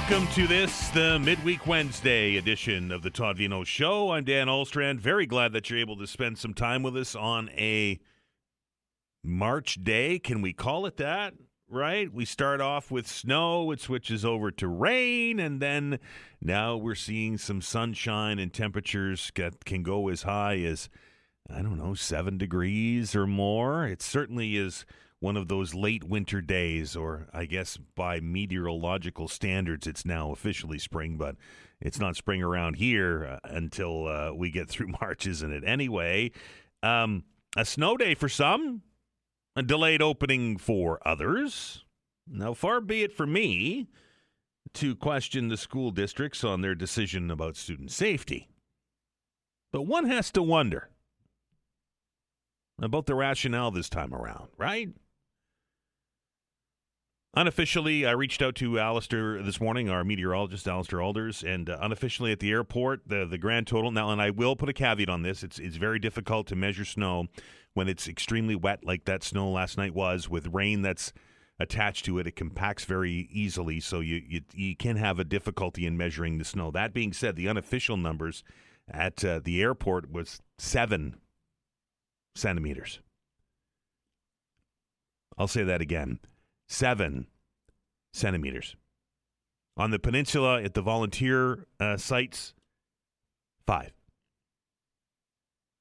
Welcome to the Midweek Wednesday edition of the Todd Veinotte Show. I'm Dan Alstrand. Very glad that you're able to spend some time with us on a March day. Can we call it that? Right? We start off with snow, it switches over to rain, and then now we're seeing some sunshine, and temperatures can go as high as, 7 degrees or more. It certainly is one of those late winter days, or I guess by meteorological standards, it's now officially spring, but it's not spring around here until we get through March, isn't it? Anyway, a snow day for some, a delayed opening for others. Now, far be it for me to question the school districts on their decision about student safety. But one has to wonder about the rationale this time around, right? Unofficially, I reached out to Alistair this morning, our meteorologist, Alistair Alders, and unofficially at the airport, the grand total, now, and I will put a caveat on this, it's very difficult to measure snow when it's extremely wet like that snow last night was, with rain that's attached to it. It compacts very easily, so you can have a difficulty in measuring the snow. That being said, the unofficial numbers at the airport was 7 centimeters. I'll say that again. 7 centimeters. On the peninsula at the volunteer sites, 5.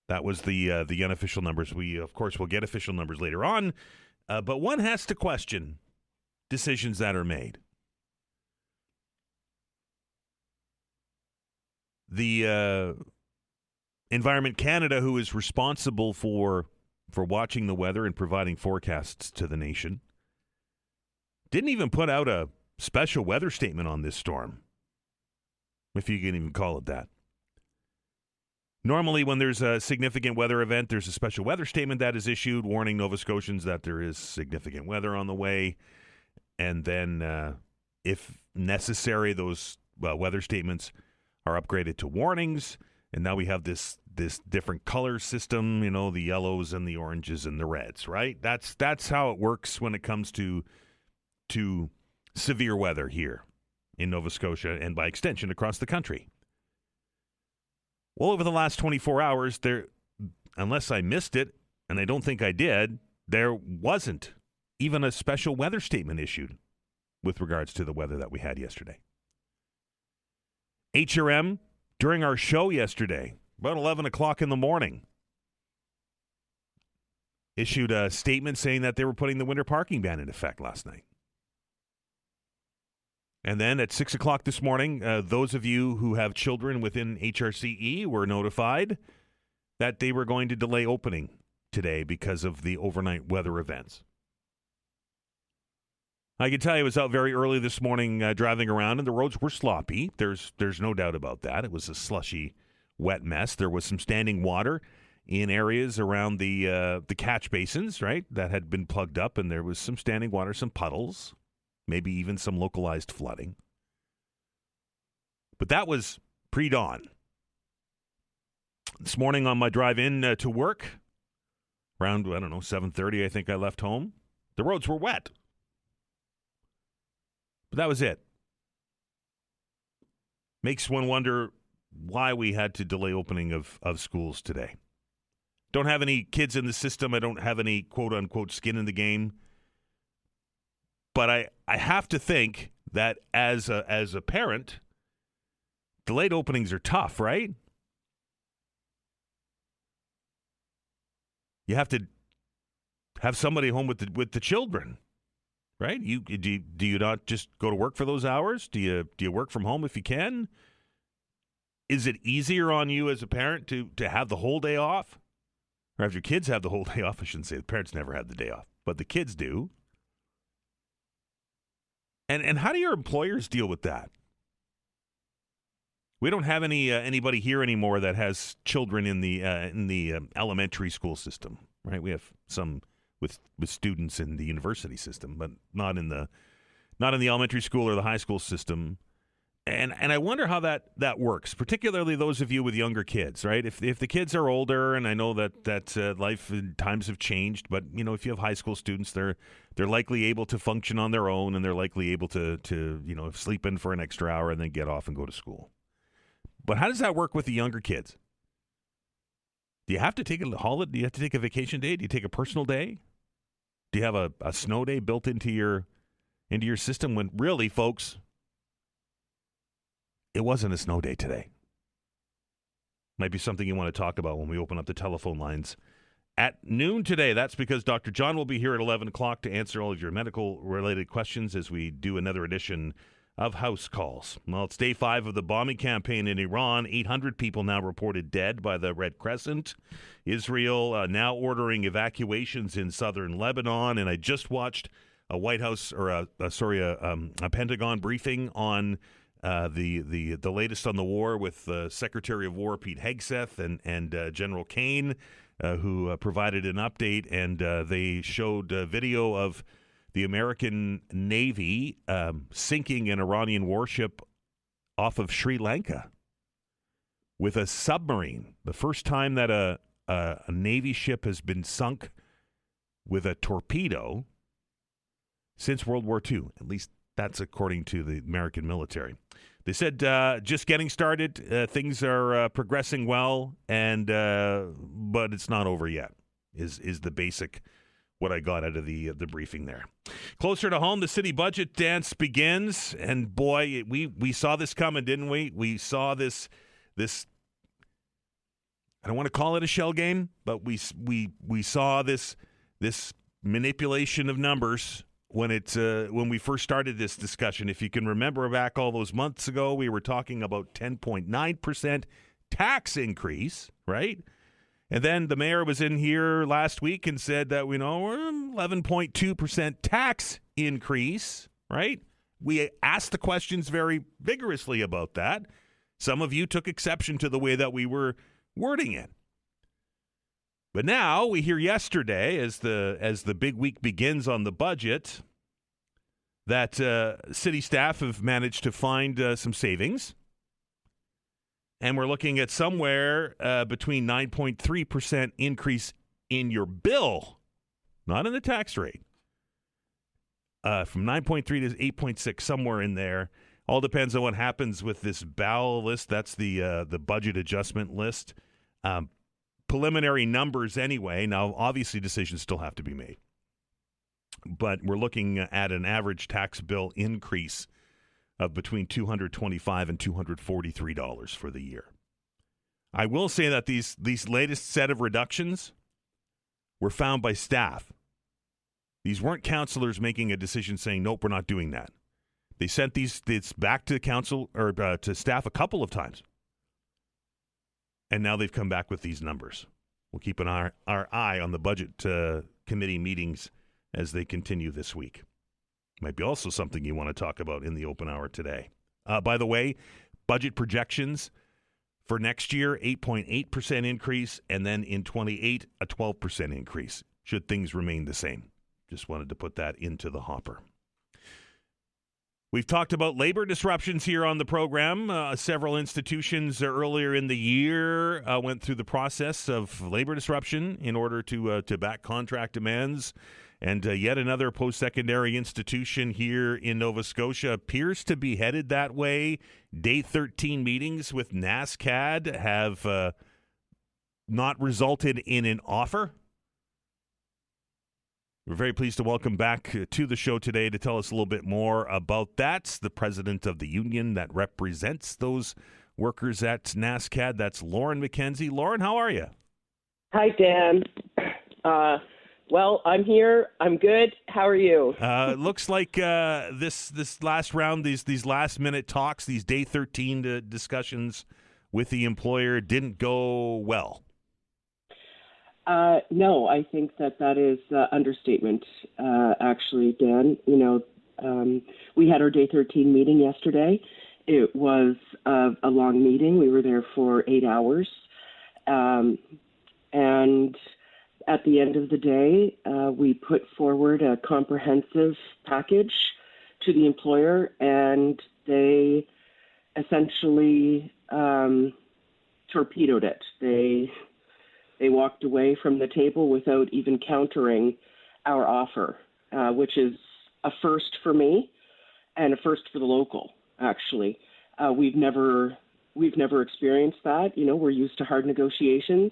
That was the unofficial numbers. We, of course, will get official numbers later on, but one has to question decisions that are made. The Environment Canada, who is responsible for watching the weather and providing forecasts to the nation, didn't even put out a special weather statement on this storm, if you can even call it that. Normally, when there's a significant weather event, there's a special weather statement that is issued, warning Nova Scotians that there is significant weather on the way. And then, if necessary, those weather statements are upgraded to warnings. And now we have this different color system, the yellows and the oranges and the reds, right? That's how it works when it comes to severe weather here in Nova Scotia and by extension across the country. Well, over the last 24 hours, unless I missed it, and I don't think I did, there wasn't even a special weather statement issued with regards to the weather that we had yesterday. HRM, during our show yesterday, about 11 o'clock in the morning, issued a statement saying that they were putting the winter parking ban in effect last night. And then at 6 o'clock this morning, those of you who have children within HRCE were notified that they were going to delay opening today because of the overnight weather events. I can tell you I was out very early this morning driving around, and the roads were sloppy. There's no doubt about that. It was a slushy, wet mess. There was some standing water in areas around the catch basins, right, that had been plugged up, and there was some standing water, some puddles. Maybe even some localized flooding. But that was pre-dawn. This morning on my drive in to work, around, 7:30, I think I left home, the roads were wet. But that was it. Makes one wonder why we had to delay opening of schools today. Don't have any kids in the system. I don't have any quote-unquote skin in the game. But I have to think that as a parent, delayed openings are tough, right? You have to have somebody home with the children, right? Do you not just go to work for those hours? Do you work from home if you can? Is it easier on you as a parent to have the whole day off? Or have your kids have the whole day off? I shouldn't say the parents never have the day off, but the kids do. And how do your employers deal with that? We don't have anybody here anymore that has children in the elementary school system, right? We have some with students in the university system, but not in the elementary school or the high school system. And I wonder how that works, particularly those of you with younger kids, right? If the kids are older, and I know that life and times have changed, but if you have high school students, they're likely able to function on their own, and they're likely able to sleep in for an extra hour and then get off and go to school. But how does that work with the younger kids? Do you have to take a holiday? Do you have to take a vacation day? Do you take a personal day? Do you have a snow day built into your system when really, folks, it wasn't a snow day today? Might be something you want to talk about when we open up the telephone lines at noon today. That's because Dr. John will be here at 11 o'clock to answer all of your medical-related questions as we do another edition of House Calls. Well, it's day 5 of the bombing campaign in Iran. 800 people now reported dead by the Red Crescent. Israel now ordering evacuations in southern Lebanon. And I just watched a White House, or a Pentagon briefing on the latest on the war with Secretary of War Pete Hegseth and General Kane, who provided an update. And they showed a video of the American Navy sinking an Iranian warship off of Sri Lanka with a submarine. The first time that a Navy ship has been sunk with a torpedo since World War II. At least that's according to the American military. They said just getting started. Things are progressing well, and but it's not over yet. Is the basic what I got out of the briefing there. Closer to home, the city budget dance begins, and boy, we saw this coming, didn't we? We saw this. I don't want to call it a shell game, but we saw this manipulation of numbers when we first started this discussion. If you can remember back all those months ago, we were talking about 10.9% tax increase, right? And then the mayor was in here last week and said that we're 11.2% tax increase, right? We asked the questions very vigorously about that. Some of you took exception to the way that we were wording it. But now we hear yesterday, as the big week begins on the budget, that city staff have managed to find some savings. And we're looking at somewhere between 9.3% increase in your bill, not in the tax rate. From 9.3 to 8.6, somewhere in there. All depends on what happens with this BAL list. That's the budget adjustment list. Preliminary numbers anyway. Now, obviously, decisions still have to be made. But we're looking at an average tax bill increase of between $225 and $243 for the year. I will say that these latest set of reductions were found by staff. These weren't councillors making a decision saying, nope, we're not doing that. They sent this back to council or to staff a couple of times. And now they've come back with these numbers. We'll keep our eye on the budget committee meetings as they continue this week. Might be also something you want to talk about in the open hour today. By the way, budget projections for next year, 8.8% increase, and then in 28, a 12% increase, should things remain the same. Just wanted to put that into the hopper. We've talked about labor disruptions here on the program. Several institutions earlier in the year went through the process of labor disruption in order to back contract demands. And yet another post-secondary institution here in Nova Scotia appears to be headed that way. Day 13 meetings with NSCAD have not resulted in an offer. We're very pleased to welcome back to the show today to tell us a little bit more about that. The president of the union that represents those workers at NSCAD. That's Lauren McKenzie. Lauren, how are you? Hi, Dan. Well, I'm here. I'm good. How are you? Looks like this last round, these last minute talks, these day 13 discussions with the employer didn't go well. No, I think that is understatement. Actually, Dan, we had our day 13 meeting yesterday. It was a long meeting. We were there for 8 hours, and at the end of the day, we put forward a comprehensive package to the employer, and they essentially torpedoed it. They walked away from the table without even countering our offer, which is a first for me and a first for the local, actually. We've never experienced that. We're used to hard negotiations.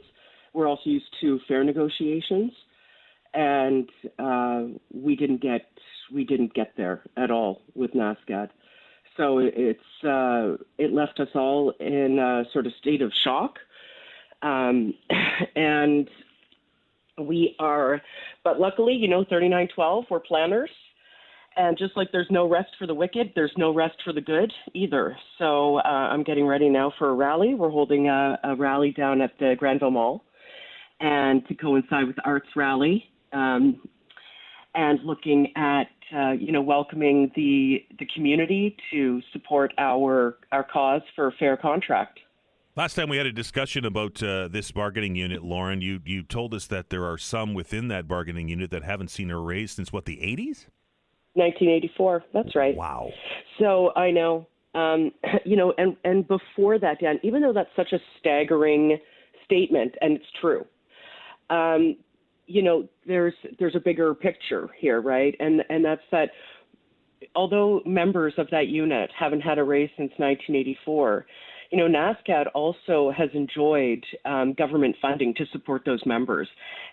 We're also used to fair negotiations, and we didn't get there at all with NSCAD. So it left us all in a sort of state of shock, and we are. But luckily, 3912, we're planners. And just like there's no rest for the wicked, there's no rest for the good either. So I'm getting ready now for a rally. We're holding a rally down at the Granville Mall, and to coincide with the Arts Rally, and looking at welcoming the community to support our cause for a fair contract. Last time we had a discussion about this bargaining unit, Lauren, you told us that there are some within that bargaining unit that haven't seen a raise since, what, the 80s? 1984. That's right. Wow. So I know, and before that, Dan, even though that's such a staggering statement, and it's true, there's a bigger picture here, right? And that's that. Although members of that unit haven't had a raise since 1984, NSCAD also has enjoyed government funding to support those members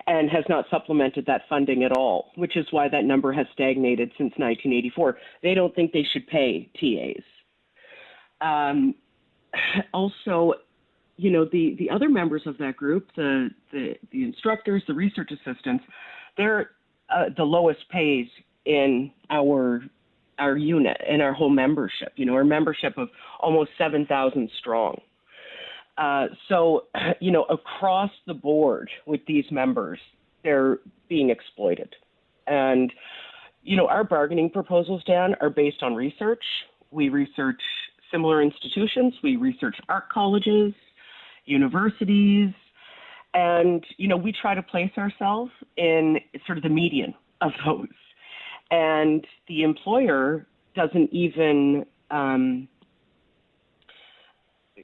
and has not supplemented that funding at all, which is why that number has stagnated since 1984. They don't think they should pay TAs. Also, the other members of that group, the instructors, the research assistants, they're the lowest pays in our unit and our whole membership, our membership of almost 7,000 strong. So, across the board with these members, they're being exploited. And, our bargaining proposals, Dan, are based on research. We research similar institutions. We research art colleges, universities, and, we try to place ourselves in sort of the median of those. And the employer doesn't even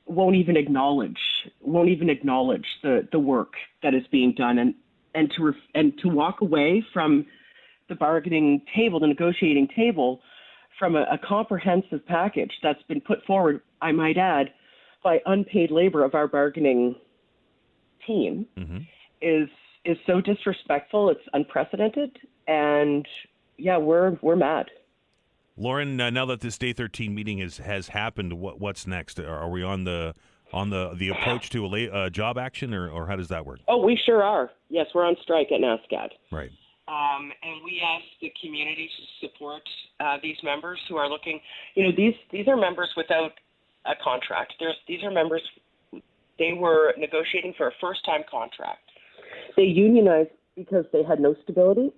won't even acknowledge the work that is being done, and to walk away from the bargaining table, the negotiating table, from a comprehensive package that's been put forward, I might add, by unpaid labor of our bargaining team, is so disrespectful. It's unprecedented, and yeah, we're mad. Lauren, now that this Day 13 meeting has happened, what's next? Are we on the approach to a job action, or how does that work? Oh, we sure are. Yes, we're on strike at NSCAD. Right. And we ask the community to support these members who are looking. These are members without a contract. These are members. They were negotiating for a first-time contract. They unionized because they had no stability,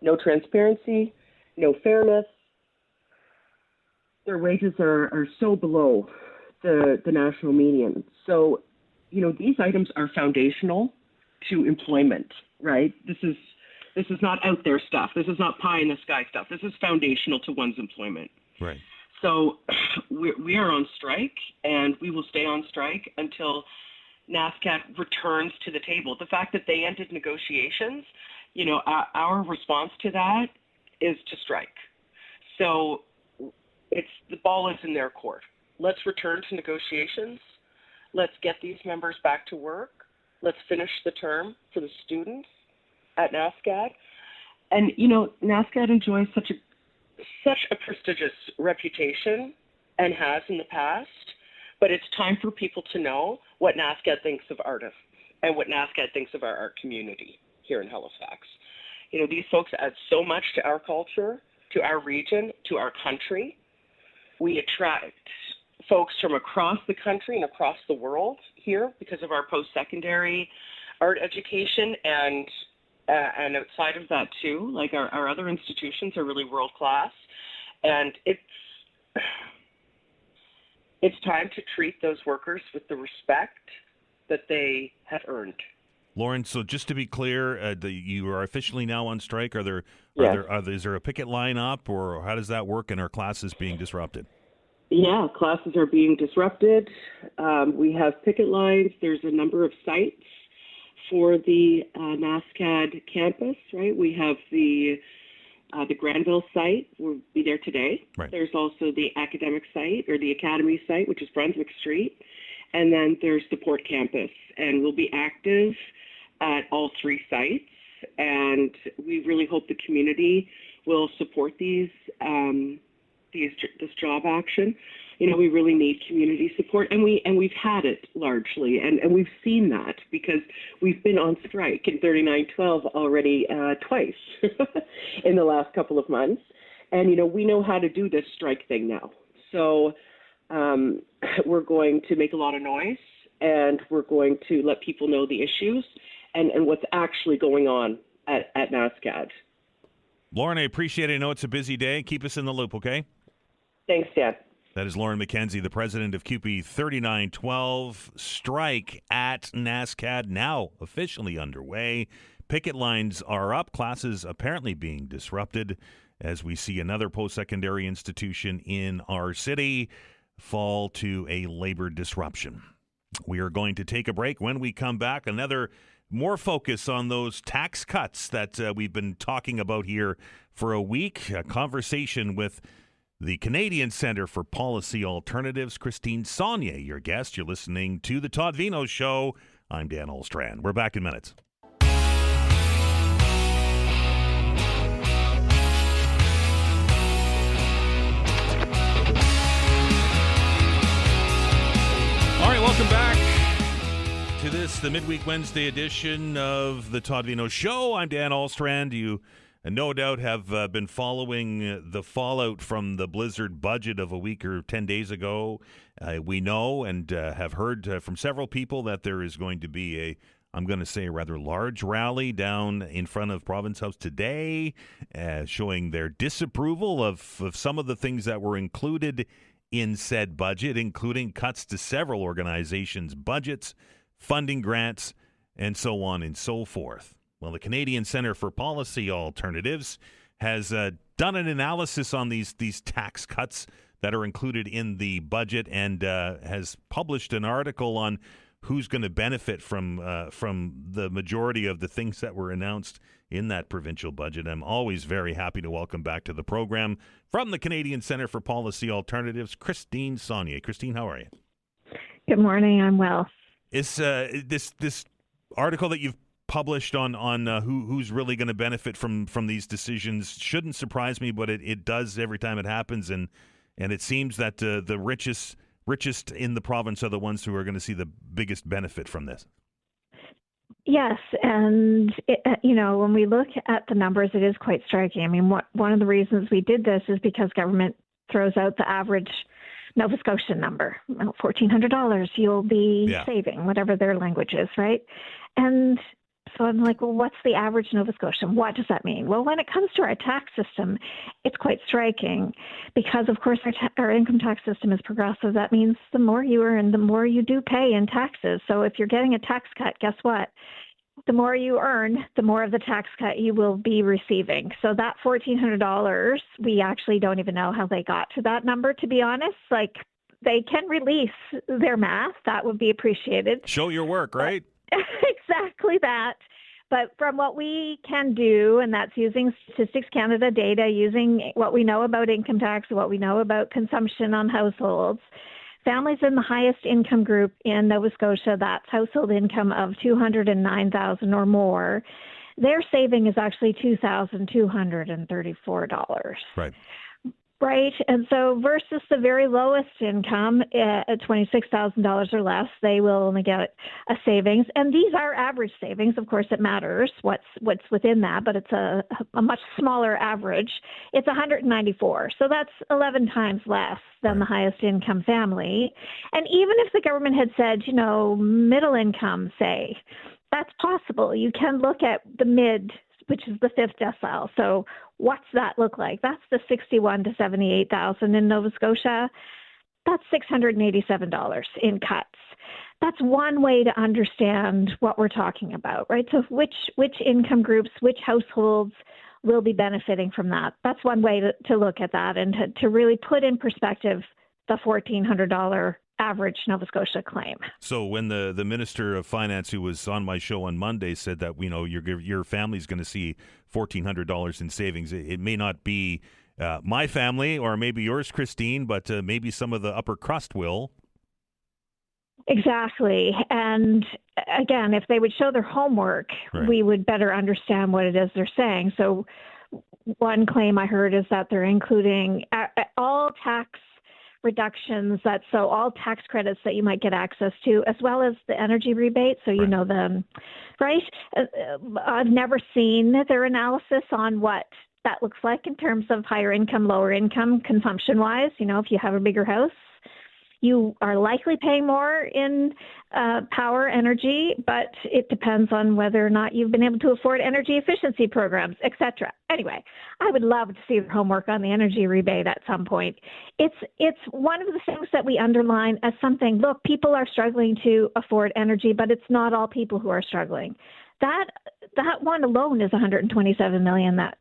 no transparency, no fairness. Their wages are so below the national median. So, these items are foundational to employment, right? This is not out there stuff. This is not pie in the sky stuff. This is foundational to one's employment. Right. So we are on strike, and we will stay on strike until NSCAD returns to the table. The fact that they ended negotiations, our response to that is to strike. So the ball is in their court. Let's return to negotiations. Let's get these members back to work. Let's finish the term for the students at NSCAD. And, NSCAD enjoys such a prestigious reputation and has in the past, but it's time for people to know what NSCAD thinks of artists and what NSCAD thinks of our art community here in Halifax. These folks add so much to our culture, to our region, to our country. We attract folks from across the country and across the world here because of our post-secondary art education, and outside of that too, like our other institutions are really world-class. And it's time to treat those workers with the respect that they have earned. Lauren, so just to be clear, you are officially now on strike. Is there a picket line up, or how does that work, and are classes being disrupted? Yeah, classes are being disrupted. We have picket lines. There's a number of sites for the NSCAD campus, right? We have the Granville site will be there today. Right. There's also the academic site or the academy site, which is Brunswick Street. And then there's the Port campus. And we'll be active at all three sites. And we really hope the community will support this job action. You know, we really need community support, and we've had it largely, and we've seen that because we've been on strike in 3912 already twice in the last couple of months, and you know we know how to do this strike thing now. So we're going to make a lot of noise, and we're going to let people know the issues and what's actually going on at NSCAD. Lauren, I appreciate it. I know it's a busy day. Keep us in the loop, okay? Thanks, Dan. That is Lauren McKenzie, the president of CUPE 3912. Strike at NSCAD now officially underway. Picket lines are up. Classes apparently being disrupted as we see another post-secondary institution in our city fall to a labor disruption. We are going to take a break. When we come back, more focus on those tax cuts that we've been talking about here for a week. A conversation with the Canadian Centre for Policy Alternatives, Christine Saulnier, your guest. You're listening to The Todd Veinotte Show. I'm Dan Olstrand. We're back in minutes. All right, welcome back to the Midweek Wednesday edition of The Todd Veinotte Show. I'm Dan Olstrand. You no doubt have been following the fallout from the blizzard budget of a week or 10 days ago. We know and have heard from several people that there is going to be a rather large rally down in front of Province House today, showing their disapproval of some of the things that were included in said budget, including cuts to several organizations' budgets, funding grants, and so on and so forth. Well, the Canadian Centre for Policy Alternatives has done an analysis on these tax cuts that are included in the budget and has published an article on who's going to benefit from the majority of the things that were announced in that provincial budget. I'm always very happy to welcome back to the program from the Canadian Centre for Policy Alternatives, Christine Saulnier. Christine, how are you? Good morning. I'm well. Is this article that you've published on who's really going to benefit from these decisions shouldn't surprise me, but it does every time it happens, and it seems that the richest in the province are the ones who are going to see the biggest benefit from this. Yes, and when we look at the numbers, it is quite striking. I mean, one of the reasons we did this is because government throws out the average Nova Scotian number, $1,400 you'll be saving, whatever their language is, right? And so I'm like, well, what's the average Nova Scotian? What does that mean? Well, when it comes to our tax system, it's quite striking because, of course, our income tax system is progressive. That means the more you earn, the more you do pay in taxes. So if you're getting a tax cut, guess what? The more you earn, the more of the tax cut you will be receiving. So that $1,400, we actually don't even know how they got to that number, to be honest. Like, they can release their math. That would be appreciated. Show your work, right? Exactly that. But from what we can do, and that's using Statistics Canada data, using what we know about income tax, what we know about consumption on households, families in the highest income group in Nova Scotia, that's household income of $209,000 or more, their saving is actually $2,234. Right. Right. And so versus the very lowest income at $26,000 or less, they will only get a savings. And these are average savings. Of course, it matters what's within that, but it's a much smaller average. It's $194. So that's 11 times less than the highest income family. And even if the government had said, middle income, say, that's possible. You can look at the mid, which is the fifth decile. So what's that look like? That's the $61,000 to $78,000 in Nova Scotia. That's $687 in cuts. That's one way to understand what we're talking about, right? So which income groups, which households will be benefiting from that? That's one way to look at that and to really put in perspective the $1,400 average Nova Scotia claim. So when the Minister of Finance, who was on my show on Monday, said that your family's going to see $1,400 in savings, it may not be my family or maybe yours, Christine, but maybe some of the upper crust will. Exactly. And again, if they would show their homework, Right. we would better understand what it is they're saying. So one claim I heard is that they're including all tax reductions, all tax credits that you might get access to, as well as the energy rebate. So you know them, right? I've never seen their analysis on what that looks like in terms of higher income, lower income, consumption-wise. If you have a bigger house, you are likely paying more in power, energy, but it depends on whether or not you've been able to afford energy efficiency programs, et cetera. Anyway, I would love to see the homework on the energy rebate at some point. It's one of the things that we underline as something, look, people are struggling to afford energy, but it's not all people who are struggling. That one alone is $127 million that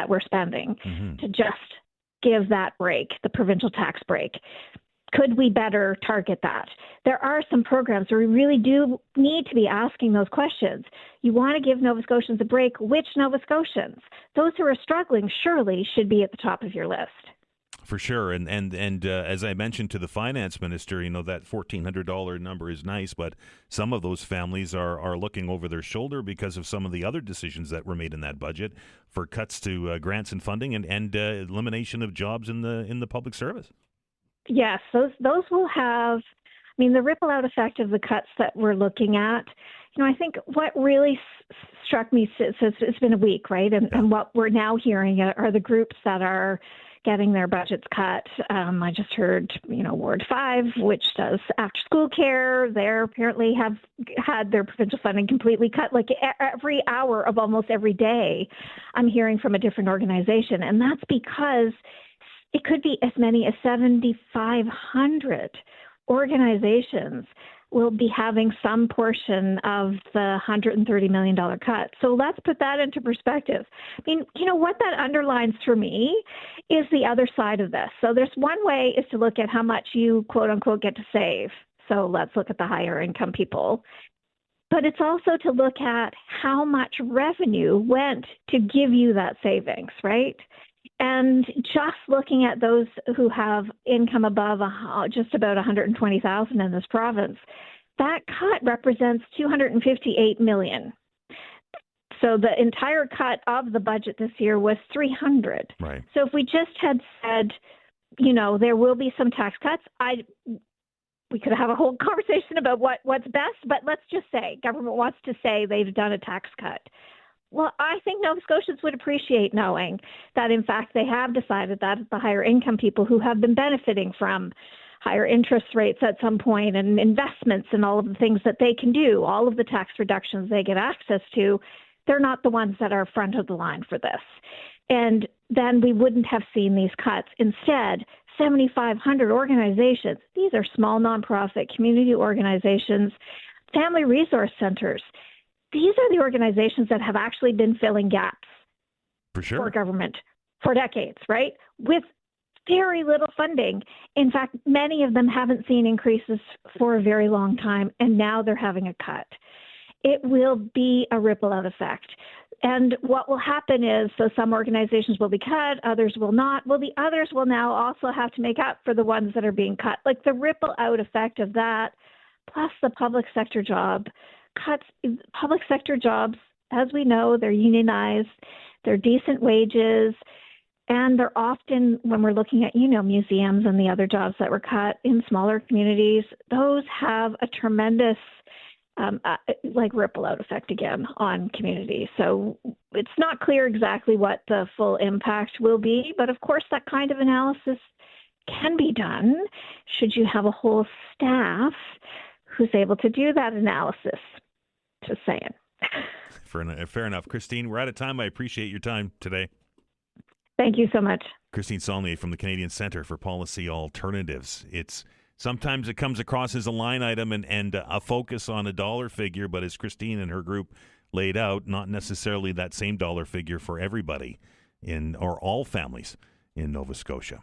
we're spending to just give that break, the provincial tax break. Could we better target that? There are some programs where we really do need to be asking those questions. You want to give Nova Scotians a break. Which Nova Scotians? Those who are struggling surely should be at the top of your list. For sure. And as I mentioned to the finance minister, that $1,400 number is nice, but some of those families are looking over their shoulder because of some of the other decisions that were made in that budget for cuts to grants and funding and elimination of jobs in the public service. Yes, those will have, the ripple out effect of the cuts that we're looking at. I think what really struck me, since it's been a week, right? And what we're now hearing are the groups that are getting their budgets cut. I just heard, Ward 5, which does after school care, they apparently have had their provincial funding completely cut. Like every hour of almost every day, I'm hearing from a different organization. And that's because it could be as many as 7,500 organizations will be having some portion of the $130 million cut. So let's put that into perspective. What that underlines for me is the other side of this. So there's one way is to look at how much you, quote unquote, get to save. So let's look at the higher income people. But it's also to look at how much revenue went to give you that savings, right? And just looking at those who have income above just about $120,000 in this province, that cut represents $258 million. So the entire cut of the budget this year was $300. Right. So if we just had said, there will be some tax cuts, we could have a whole conversation about what's best. But let's just say government wants to say they've done a tax cut. Well, I think Nova Scotians would appreciate knowing that, in fact, they have decided that the higher income people who have been benefiting from higher interest rates at some point and investments and all of the things that they can do, all of the tax reductions they get access to, they're not the ones that are front of the line for this. And then we wouldn't have seen these cuts. Instead, 7,500 organizations, these are small nonprofit community organizations, family resource centers. These are the organizations that have actually been filling gaps for government for decades, right? With very little funding. In fact, many of them haven't seen increases for a very long time, and now they're having a cut. It will be a ripple out effect. And what will happen is, so some organizations will be cut, others will not. Well, the others will now also have to make up for the ones that are being cut. Like the ripple out effect of that, plus the public sector job cuts. Public sector jobs, as we know, they're unionized, they're decent wages, and they're often, when we're looking at, museums and the other jobs that were cut in smaller communities, those have a tremendous ripple out effect again on communities. So it's not clear exactly what the full impact will be, but of course that kind of analysis can be done should you have a whole staff who's able to do that analysis. Just saying. Fair enough. Christine, we're out of time. I appreciate your time today. Thank you so much. Christine Saulnier from the Canadian Centre for Policy Alternatives. Sometimes it comes across as a line item and a focus on a dollar figure, but as Christine and her group laid out, not necessarily that same dollar figure for everybody or all families in Nova Scotia.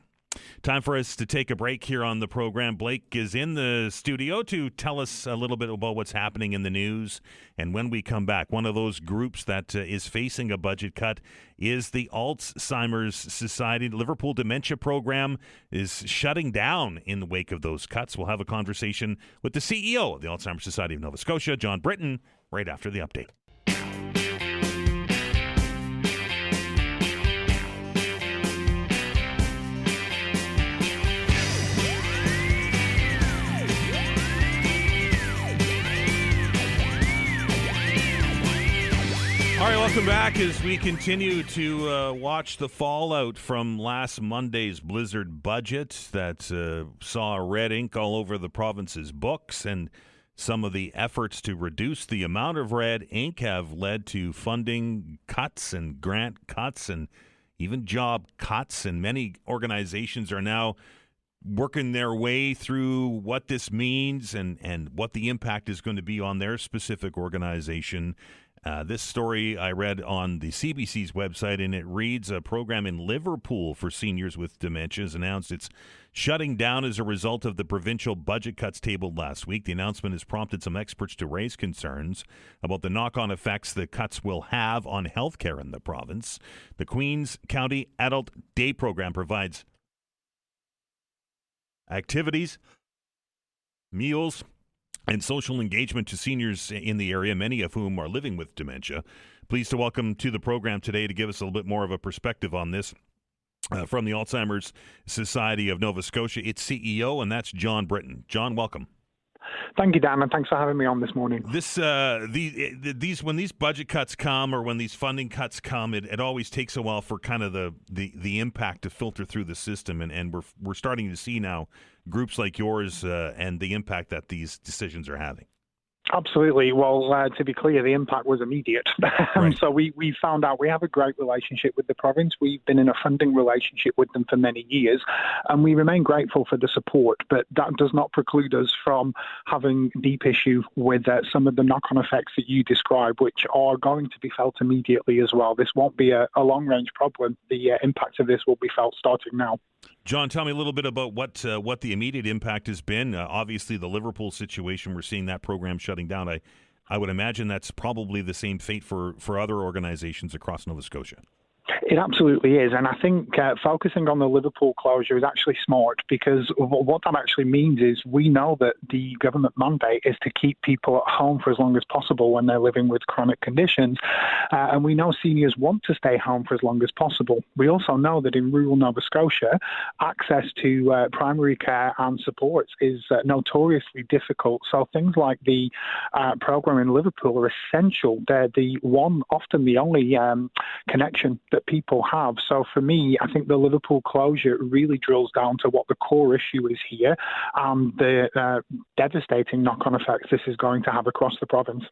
Time for us to take a break here on the program. Blake is in the studio to tell us a little bit about what's happening in the news. And when we come back, one of those groups that is facing a budget cut is the Alzheimer's Society. Liverpool Dementia Program is shutting down in the wake of those cuts. We'll have a conversation with the CEO of the Alzheimer's Society of Nova Scotia, John Britton, right after the update. All right, welcome back as we continue to watch the fallout from last Monday's blizzard budget that saw red ink all over the province's books, and some of the efforts to reduce the amount of red ink have led to funding cuts and grant cuts and even job cuts, and many organizations are now working their way through what this means and what the impact is going to be on their specific organization. This story I read on the CBC's website, and it reads, a program in Liverpool for seniors with dementia has announced it's shutting down as a result of the provincial budget cuts tabled last week. The announcement has prompted some experts to raise concerns about the knock-on effects the cuts will have on healthcare in the province. The Queen's County Adult Day Program provides activities, meals, and social engagement to seniors in the area, many of whom are living with dementia. Pleased to welcome to the program today to give us a little bit more of a perspective on this from the Alzheimer's Society of Nova Scotia, its CEO, and that's John Britton. John, welcome. Thank you, Dan, and thanks for having me on this morning. When these budget cuts come, or when these funding cuts come, it always takes a while for kind of the impact to filter through the system, and we're starting to see now groups like yours and the impact that these decisions are having. Absolutely. Well, to be clear, the impact was immediate. Right. So we found out we have a great relationship with the province. We've been in a funding relationship with them for many years, and we remain grateful for the support. But that does not preclude us from having deep issue with some of the knock-on effects that you describe, which are going to be felt immediately as well. This won't be a long-range problem. The impact of this will be felt starting now. John, tell me a little bit about what the immediate impact has been. Obviously, the Liverpool situation, we're seeing that program shutting down. I would imagine that's probably the same fate for other organizations across Nova Scotia. It absolutely is. And I think focusing on the Liverpool closure is actually smart, because what that actually means is we know that the government mandate is to keep people at home for as long as possible when they're living with chronic conditions. And we know seniors want to stay home for as long as possible. We also know that in rural Nova Scotia, access to primary care and supports is notoriously difficult. So things like the program in Liverpool are essential. They're often the only connection that people have. So for me, I think the Liverpool closure really drills down to what the core issue is here and the devastating knock-on effects this is going to have across the province.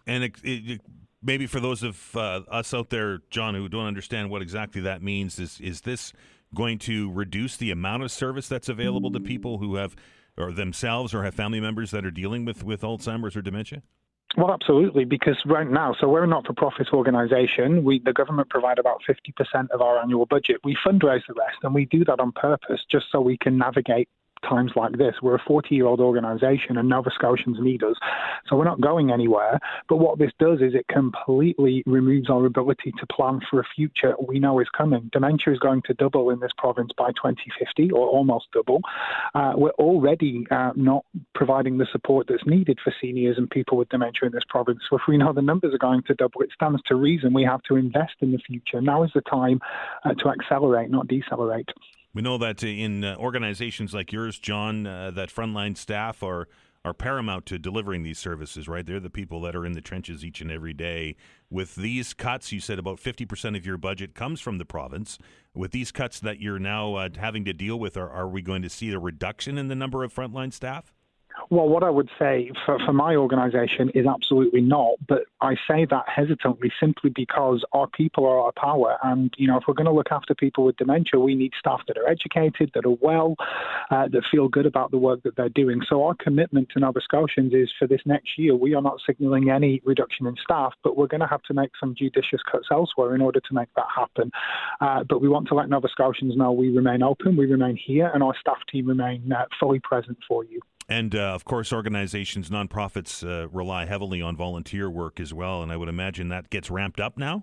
And maybe for those of us out there, John, who don't understand what exactly that means, is this going to reduce the amount of service that's available to people who have, or themselves, or have family members that are dealing with Alzheimer's or dementia? Well, absolutely, because right now, so we're a not-for-profit organisation. The government provide about 50% of our annual budget. We fundraise the rest, and we do that on purpose just so we can navigate times like this. We're a 40-year-old organisation, and Nova Scotians need us. So we're not going anywhere. But what this does is it completely removes our ability to plan for a future we know is coming. Dementia is going to double in this province by 2050, or almost double. We're already not providing the support that's needed for seniors and people with dementia in this province. So if we know the numbers are going to double, it stands to reason we have to invest in the future. Now is the time to accelerate, not decelerate. We know that in organizations like yours, John, that frontline staff are paramount to delivering these services, right? They're the people that are in the trenches each and every day. With these cuts, you said about 50% of your budget comes from the province. With these cuts that you're now having to deal with, are we going to see a reduction in the number of frontline staff? Well, what I would say for my organisation is absolutely not, but I say that hesitantly simply because our people are our power. And, if we're going to look after people with dementia, we need staff that are educated, that are well, that feel good about the work that they're doing. So our commitment to Nova Scotians is for this next year, we are not signalling any reduction in staff, but we're going to have to make some judicious cuts elsewhere in order to make that happen. But we want to let Nova Scotians know we remain open, we remain here, and our staff team remain fully present for you. And, of course, organizations, nonprofits rely heavily on volunteer work as well, and I would imagine that gets ramped up now?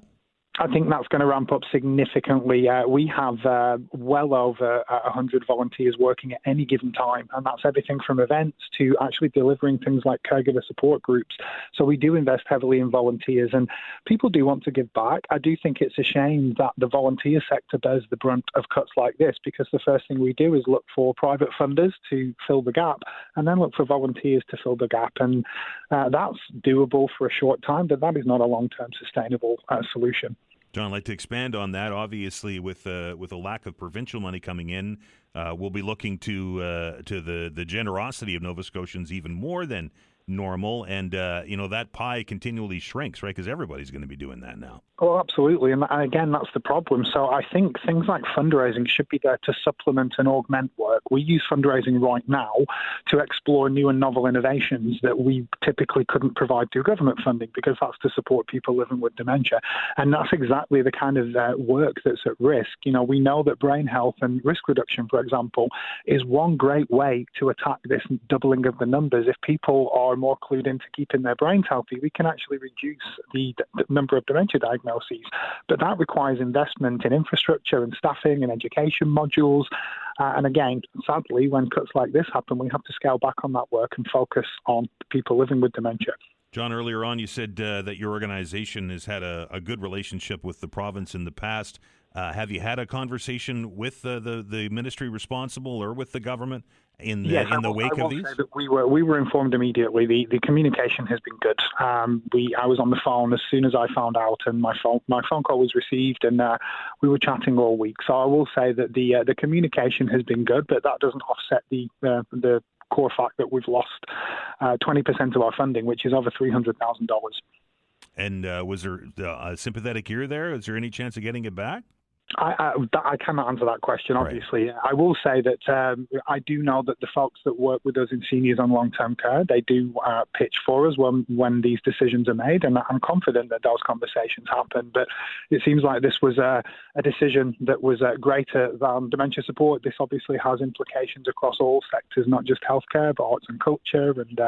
I think that's going to ramp up significantly. We have well over 100 volunteers working at any given time, and that's everything from events to actually delivering things like caregiver support groups. So we do invest heavily in volunteers, and people do want to give back. I do think it's a shame that the volunteer sector bears the brunt of cuts like this, because the first thing we do is look for private funders to fill the gap, and then look for volunteers to fill the gap. And that's doable for a short time, but that is not a long-term sustainable solution. John, I'd like to expand on that. Obviously, with a lack of provincial money coming in, we'll be looking to the generosity of Nova Scotians even more than normal, and that pie continually shrinks, right? Because everybody's going to be doing that now. Oh, absolutely. And again, that's the problem. So I think things like fundraising should be there to supplement and augment work. We use fundraising right now to explore new and novel innovations that we typically couldn't provide through government funding, because that's to support people living with dementia. And that's exactly the kind of work that's at risk. We know that brain health and risk reduction, for example, is one great way to attack this doubling of the numbers. If people are more clued into keeping their brains healthy, we can actually reduce the number of dementia diagnoses. But that requires investment in infrastructure and staffing and education modules. And again, sadly, when cuts like this happen, we have to scale back on that work and focus on people living with dementia. John, earlier on, you said that your organization has had a good relationship with the province in the past. Have you had a conversation with the ministry responsible or with the government in the wake of these? Say that we were informed immediately. The communication has been good. I was on the phone as soon as I found out, and my phone call was received, and we were chatting all week. So I will say that the communication has been good, but that doesn't offset the core fact that we've lost 20% of our funding, which is over $300,000. And was there a sympathetic ear there? Is there any chance of getting it back? I cannot answer that question, obviously. Right. I will say that I do know that the folks that work with us in seniors on long-term care, they do pitch for us when these decisions are made, and I'm confident that those conversations happen. But it seems like this was a decision that was greater than dementia support. This obviously has implications across all sectors, not just healthcare, but arts and culture, and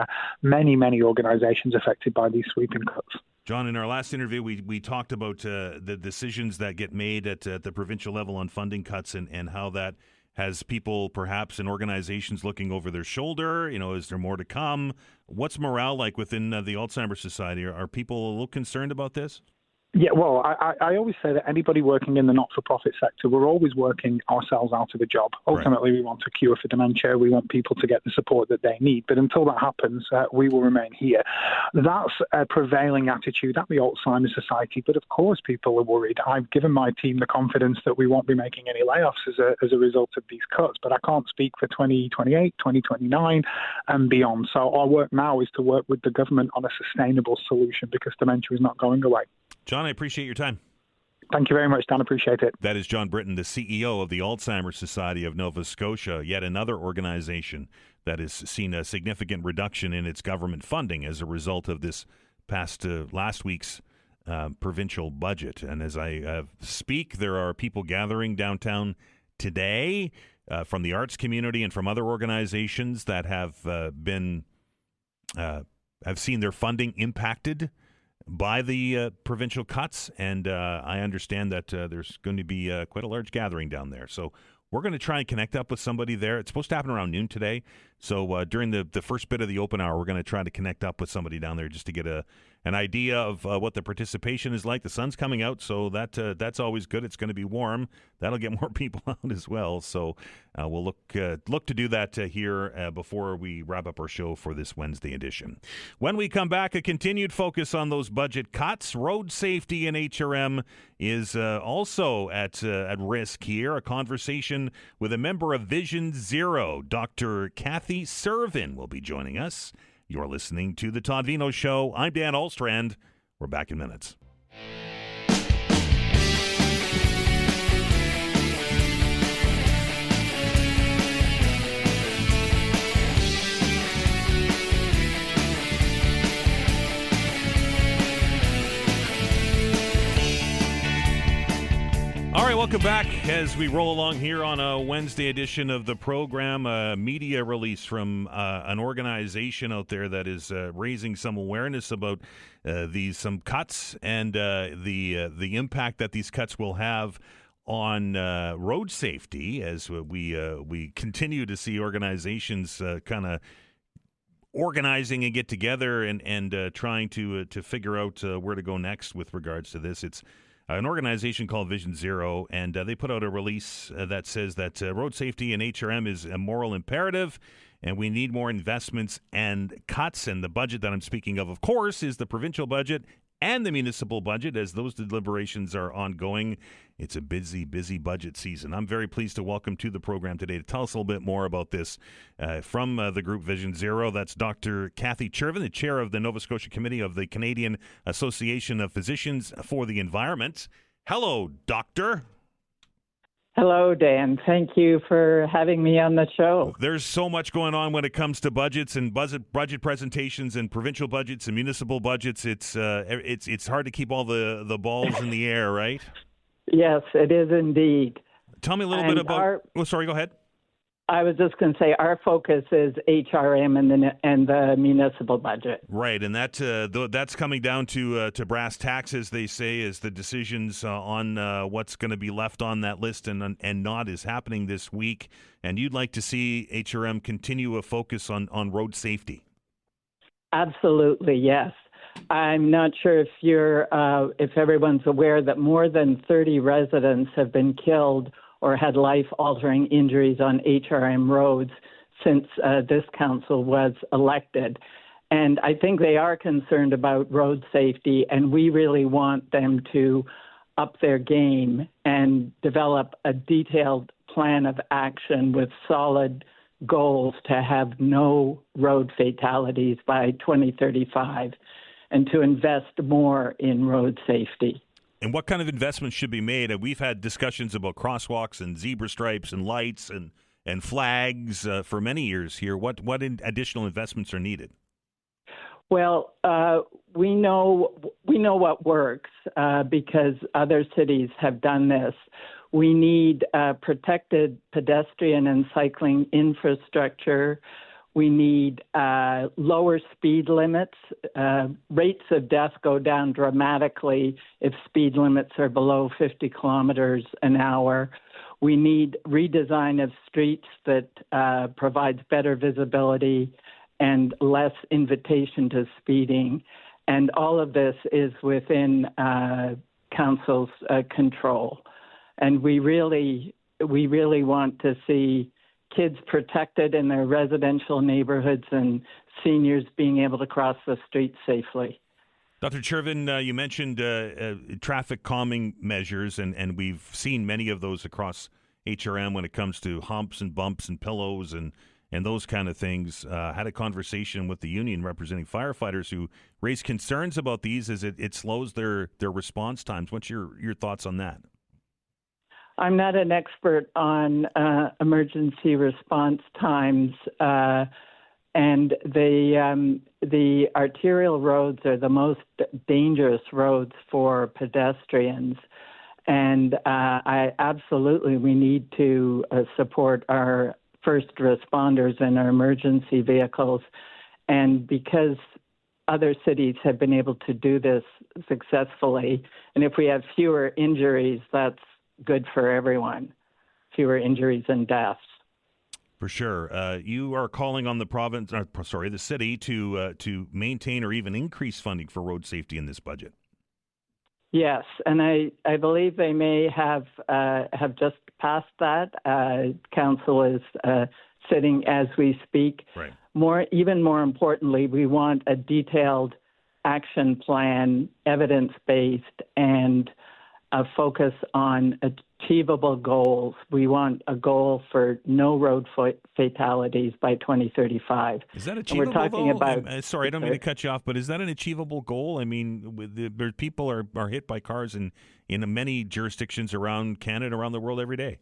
many, many organisations affected by these sweeping cuts. John, in our last interview, we talked about the decisions that get made at the provincial level on funding cuts and how that has people perhaps in organizations looking over their shoulder. Is there more to come? What's morale like within the Alzheimer Society? Are people a little concerned about this? Yeah, well, I always say that anybody working in the not-for-profit sector, we're always working ourselves out of a job. Ultimately, We want a cure for dementia. We want people to get the support that they need. But until that happens, we will remain here. That's a prevailing attitude at the Alzheimer's Society. But of course, people are worried. I've given my team the confidence that we won't be making any layoffs as a result of these cuts. But I can't speak for 2028, 2029 and beyond. So our work now is to work with the government on a sustainable solution, because dementia is not going away. John, I appreciate your time. Thank you very much, Dan. Appreciate it. That is John Britton, the CEO of the Alzheimer Society of Nova Scotia, yet another organization that has seen a significant reduction in its government funding as a result of this last week's provincial budget. And as I speak, there are people gathering downtown today from the arts community and from other organizations that have seen their funding impacted by the provincial cuts, and I understand that there's going to be quite a large gathering down there. So we're going to try and connect up with somebody there. It's supposed to happen around noon today. So during the first bit of the open hour, we're going to try to connect up with somebody down there just to get an idea of what the participation is like. The sun's coming out, so that's always good. It's going to be warm. That'll get more people out as well. So we'll look to do that here before we wrap up our show for this Wednesday edition. When we come back, a continued focus on those budget cuts. Road safety in HRM is also at risk here. A conversation edition with a member of Vision Zero. Dr. Cathy Cervin will be joining us. You're listening to The Todd Veinotte Show. I'm Dan Ahlstrand. We're back in minutes. All right, welcome back as we roll along here on a Wednesday edition of the program. A media release from an organization out there that is raising some awareness about some cuts and the impact that these cuts will have on road safety as we continue to see organizations kind of organizing and get together and trying to figure out where to go next with regards to this. It's an organization called Vision Zero, and they put out a release that says that road safety and HRM is a moral imperative, and we need more investments and cuts. And the budget that I'm speaking of course, is the provincial budget and the municipal budget, as those deliberations are ongoing. It's a busy budget season. I'm very pleased to welcome to the program today to tell us a little bit more about this from the group Vision Zero. That's Dr. Cathy Cervin, the chair of the Nova Scotia Committee of the Canadian Association of Physicians for the Environment. Hello, Doctor. Hello, Dan. Thank you for having me on the show. There's so much going on when it comes to budgets and budget presentations and provincial budgets and municipal budgets. It's hard to keep all the balls in the air, right? Yes, it is indeed. Tell me a little bit about. Sorry, go ahead. I was just going to say our focus is HRM and the municipal budget. Right, and that's coming down to brass tacks, as they say, as the decisions on what's going to be left on that list and not is happening this week. And you'd like to see HRM continue a focus on road safety. Absolutely, yes. I'm not sure if everyone's aware that more than 30 residents have been killed or had life-altering injuries on HRM roads since this council was elected. And I think they are concerned about road safety, and we really want them to up their game and develop a detailed plan of action with solid goals to have no road fatalities by 2035 and to invest more in road safety. And what kind of investments should be made? We've had discussions about crosswalks and zebra stripes and lights and flags for many years here. What additional investments are needed? Well, we know what works because other cities have done this. We need protected pedestrian and cycling infrastructure. We need lower speed limits. Rates of death go down dramatically if speed limits are below 50 kilometers an hour. We need redesign of streets that provides better visibility and less invitation to speeding. And all of this is within council's control. And we really want to see kids protected in their residential neighborhoods and seniors being able to cross the street safely. Dr. Cervin, you mentioned traffic calming measures, and we've seen many of those across HRM when it comes to humps and bumps and pillows and those kind of things. Had a conversation with the union representing firefighters who raised concerns about these as it slows their response times. What's your thoughts on that? I'm not an expert on emergency response times, and the arterial roads are the most dangerous roads for pedestrians. And we need to support our first responders and our emergency vehicles. And because other cities have been able to do this successfully, and if we have fewer injuries, that's good for everyone, fewer injuries and deaths. For sure. You are calling on the city to maintain or even increase funding for road safety in this budget. Yes, and I believe they may have just passed that. Council is sitting as we speak. Right. Even more importantly, we want a detailed action plan, evidence-based, and a focus on achievable goals. We want a goal for no road fatalities by 2035. Is that achievable, and we're talking though? about, sorry, I don't mean to cut you off, but is that an achievable goal? I mean, people are hit by cars in many jurisdictions around Canada, around the world every day.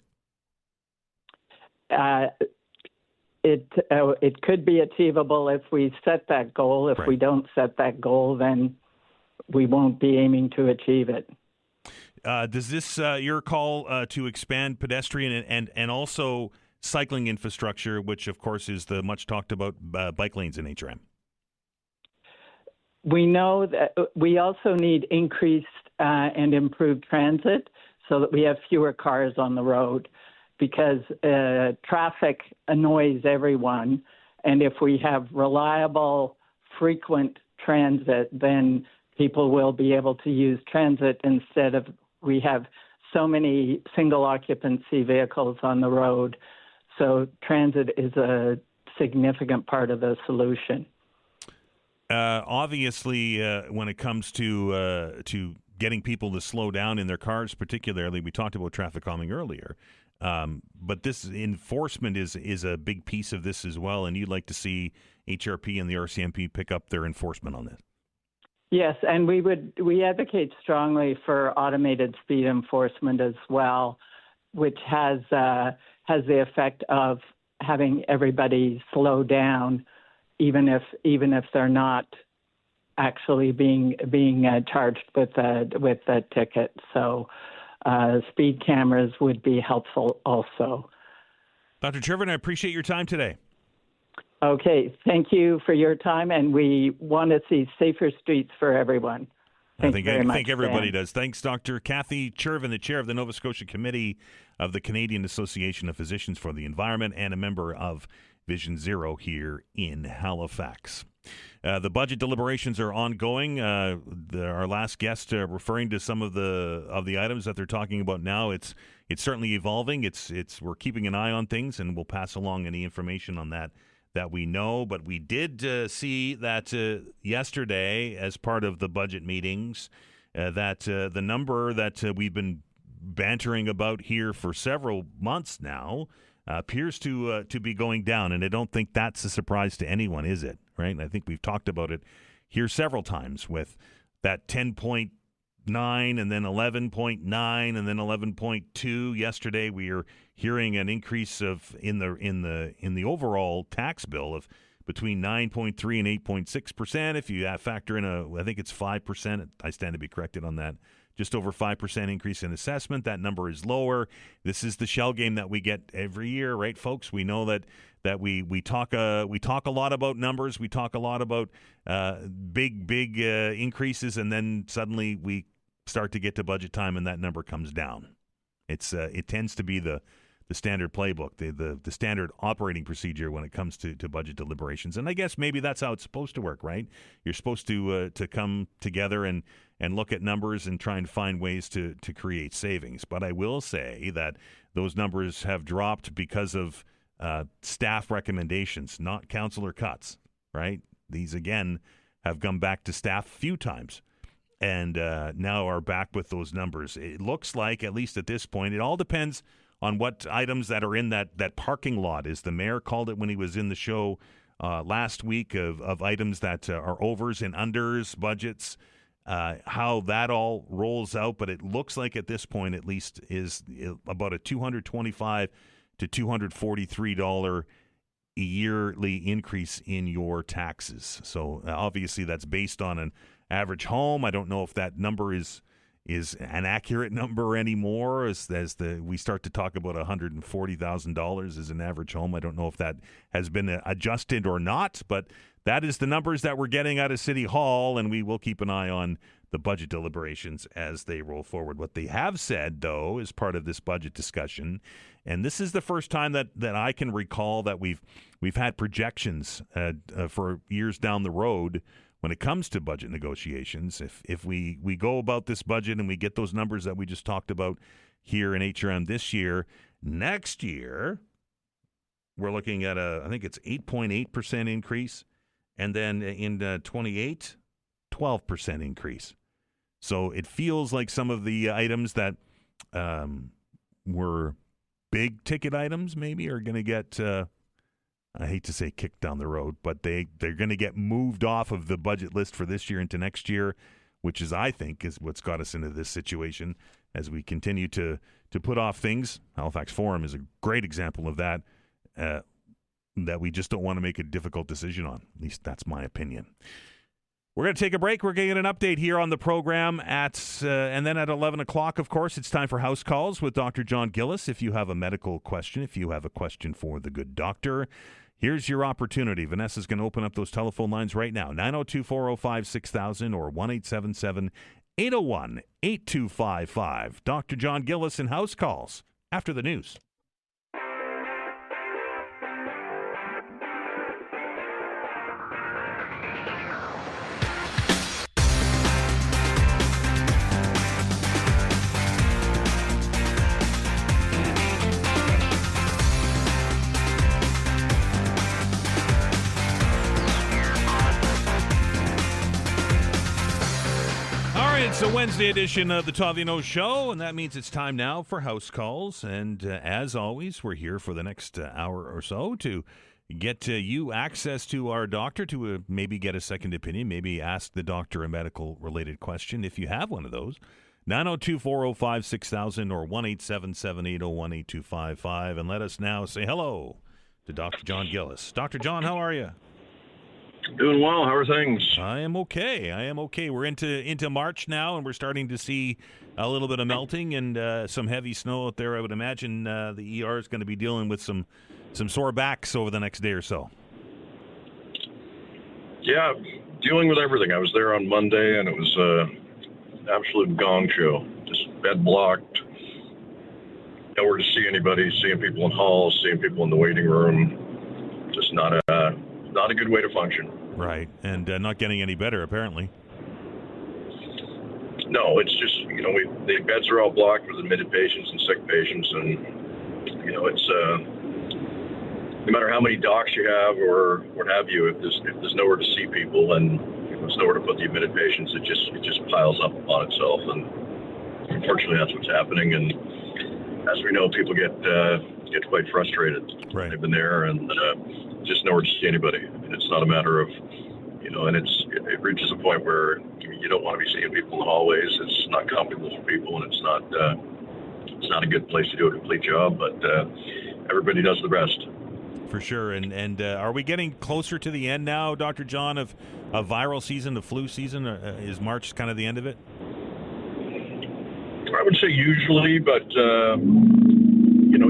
It could be achievable if we set that goal. If we don't set that goal, then we won't be aiming to achieve it. Does this your call to expand pedestrian and also cycling infrastructure, which of course is the much talked about bike lanes in HRM? We know that we also need increased and improved transit so that we have fewer cars on the road, because traffic annoys everyone. And if we have reliable, frequent transit, then people will be able to use transit instead of we have so many single occupancy vehicles on the road. So transit is a significant part of the solution. Obviously, when it comes to getting people to slow down in their cars, particularly, we talked about traffic calming earlier. But this enforcement is a big piece of this as well, and you'd like to see HRP and the RCMP pick up their enforcement on this. Yes, and we advocate strongly for automated speed enforcement as well, which has the effect of having everybody slow down, even if they're not actually being charged with a ticket. So speed cameras would be helpful also. Dr. Cervin, I appreciate your time today. Okay, thank you for your time, and we want to see safer streets for everyone. I think everybody does. Thanks, Dr. Cathy Cervin, the chair of the Nova Scotia Committee of the Canadian Association of Physicians for the Environment and a member of Vision Zero here in Halifax. The budget deliberations are ongoing. Our last guest referring to some of the items that they're talking about now. It's certainly evolving. We're keeping an eye on things, and we'll pass along any information on that we know. But we did see that yesterday, as part of the budget meetings, that the number that we've been bantering about here for several months now appears to be going down. And I don't think that's a surprise to anyone, is it? Right? And I think we've talked about it here several times with that 10.9 and then 11.9 and then 11.2. Yesterday we are hearing an increase of in the overall tax bill of between 9.3 and 8.6%. If you factor in I think it's 5%. I stand to be corrected on that. Just over 5% increase in assessment. That number is lower. This is the shell game that we get every year, right, folks? We know that we talk a lot about numbers. We talk a lot about big increases, and then suddenly we start to get to budget time, and that number comes down. It tends to be the standard playbook, the standard operating procedure when it comes to budget deliberations. And I guess maybe that's how it's supposed to work, right? You're supposed to come together and look at numbers and try and find ways to create savings. But I will say that those numbers have dropped because of staff recommendations, not councillor cuts, right? These, again, have come back to staff a few times and now are back with those numbers. It looks like, at least at this point, it all depends on what items that are in that parking lot, as the mayor called it when he was in the show last week, of items that are overs and unders, budgets, how that all rolls out. But it looks like at this point, at least, is about a $225 to $243 yearly increase in your taxes. So obviously that's based on an average home. I don't know if that number is an accurate number anymore as we start to talk about $140,000 as an average home. I don't know if that has been adjusted or not, but that is the numbers that we're getting out of City Hall, and we will keep an eye on the budget deliberations as they roll forward. What they have said, though, as part of this budget discussion, and this is the first time that I can recall that we've had projections for years down the road when it comes to budget negotiations. If we go about this budget and we get those numbers that we just talked about here in HRM this year, next year we're looking at I think it's 8.8% increase, and then in 28, 12% increase. So it feels like some of the items that were big ticket items maybe are going to get, I hate to say kicked down the road, but they're going to get moved off of the budget list for this year into next year, which is, I think, is what's got us into this situation as we continue to put off things. Halifax Forum is a great example of that, that we just don't want to make a difficult decision on. At least that's my opinion. We're going to take a break. We're going to get an update here on the program and then at 11 o'clock, of course, it's time for House Calls with Dr. John Gillis. If you have a medical question, if you have a question for the good doctor, here's your opportunity. Vanessa's going to open up those telephone lines right now. 902-405-6000 or 1-877-801-8255. Dr. John Gillis and House Calls after the news. It's a Wednesday edition of the Todd Show, and that means it's time now for House Calls. And as always, we're here for the next hour or so to get you access to our doctor to maybe get a second opinion, maybe ask the doctor a medical-related question if you have one of those. 902-405-6000 or 1-877-801-8255. And let us now say hello to Dr. John Gillis. Dr. John, how are you? Doing well. How are things? I am okay. We're into March now, and we're starting to see a little bit of melting and some heavy snow out there. I would imagine the ER is going to be dealing with some sore backs over the next day or so. Yeah, dealing with everything. I was there on Monday, and it was an absolute gong show. Just bed blocked. Nowhere to see anybody. Seeing people in halls, seeing people in the waiting room. Just not a good way to function. Right, and not getting any better, apparently. No, it's just, the beds are all blocked with admitted patients and sick patients, and, it's, no matter how many docs you have or what have you, if there's nowhere to see people and there's nowhere to put the admitted patients, it just piles up upon itself, and unfortunately that's what's happening, and as we know, people get quite frustrated. Right. They've been there and just nowhere to see anybody. And it's not a matter of, and it reaches a point where you don't want to be seeing people in the hallways. It's not comfortable for people, and it's not a good place to do a complete job. But everybody does the best. For sure. And are we getting closer to the end now, Dr. John, of a viral season, the flu season? Is March kind of the end of it? I would say usually, but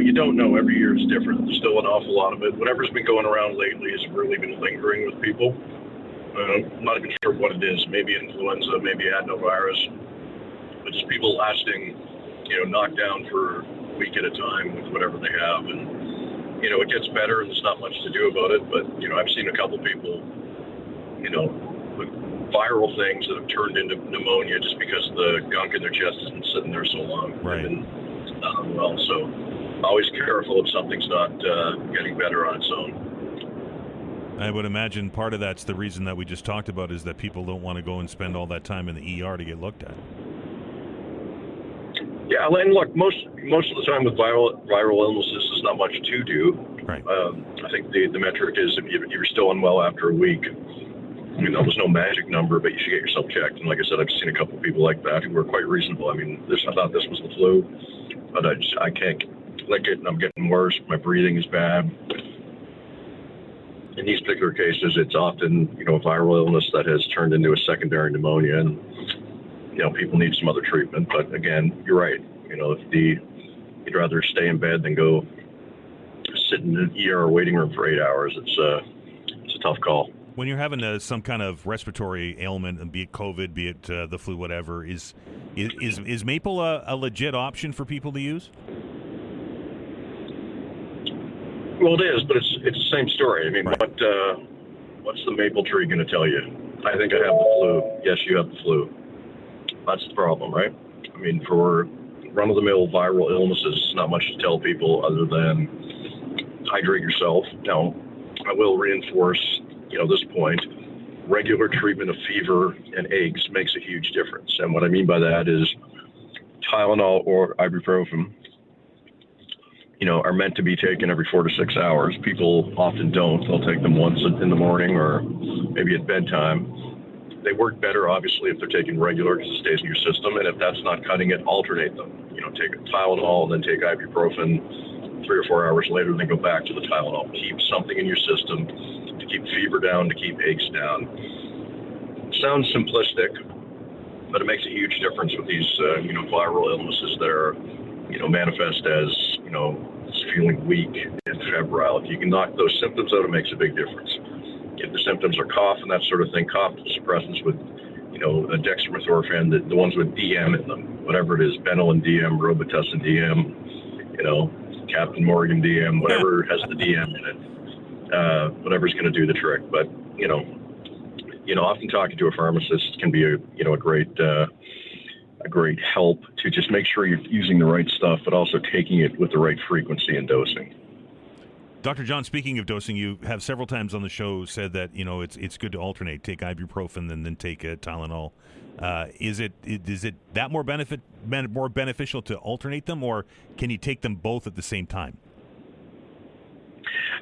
you don't know. Every year is different. There's still an awful lot of it. Whatever's been going around lately has really been lingering with people. I'm not even sure what it is. Maybe influenza, maybe adenovirus. But just people lasting, knocked down for a week at a time with whatever they have. And, it gets better and there's not much to do about it. But, I've seen a couple people, with viral things that have turned into pneumonia just because the gunk in their chest has been sitting there so long. Right. And well, so always careful if something's not getting better on its own. I would imagine part of that's the reason that we just talked about is that people don't want to go and spend all that time in the ER to get looked at. Yeah, and look, most of the time with viral illnesses, there's not much to do. Right. I think the metric is if you're still unwell after a week. I mean, there's no magic number, but you should get yourself checked. And like I said, I've seen a couple of people like that who were quite reasonable. I mean, I thought this was the flu, but I can't lick it, and I'm getting worse. My breathing is bad. In these particular cases, it's often, a viral illness that has turned into a secondary pneumonia, and, people need some other treatment. But again, you're right. If you'd rather stay in bed than go sit in the ER waiting room for 8 hours, it's a tough call. When you're having some kind of respiratory ailment, and be it COVID, be it the flu, whatever, is maple a legit option for people to use? Well, it is, but it's the same story. I mean, right. What's the maple tree going to tell you? I think I have the flu. Yes, you have the flu. That's the problem, right? I mean, for run-of-the-mill viral illnesses, not much to tell people other than hydrate yourself. Now, I will reinforce, this point. Regular treatment of fever and aches makes a huge difference. And what I mean by that is Tylenol or ibuprofen are meant to be taken every 4 to 6 hours. People often don't. They'll take them once in the morning or maybe at bedtime. They work better, obviously, if they're taken regular because it stays in your system. And if that's not cutting it, alternate them. Take a Tylenol and then take ibuprofen 3 or 4 hours later, then go back to the Tylenol. Keep something in your system to keep fever down, to keep aches down. Sounds simplistic, but it makes a huge difference with these, viral illnesses that are, manifest as, feeling weak and febrile. If you can knock those symptoms out, it makes a big difference. If the symptoms are cough and that sort of thing, cough suppressants with, a dextromethorphan, the ones with DM in them, whatever it is, Benylin DM, Robitussin DM, Captain Morgan DM, whatever has the DM in it, whatever's going to do the trick. But, often talking to a pharmacist can be a great help to just make sure you're using the right stuff, but also taking it with the right frequency and dosing. Dr. John, speaking of dosing, you have several times on the show said that it's good to alternate, take ibuprofen and then take Tylenol. Is it that more beneficial to alternate them, or can you take them both at the same time?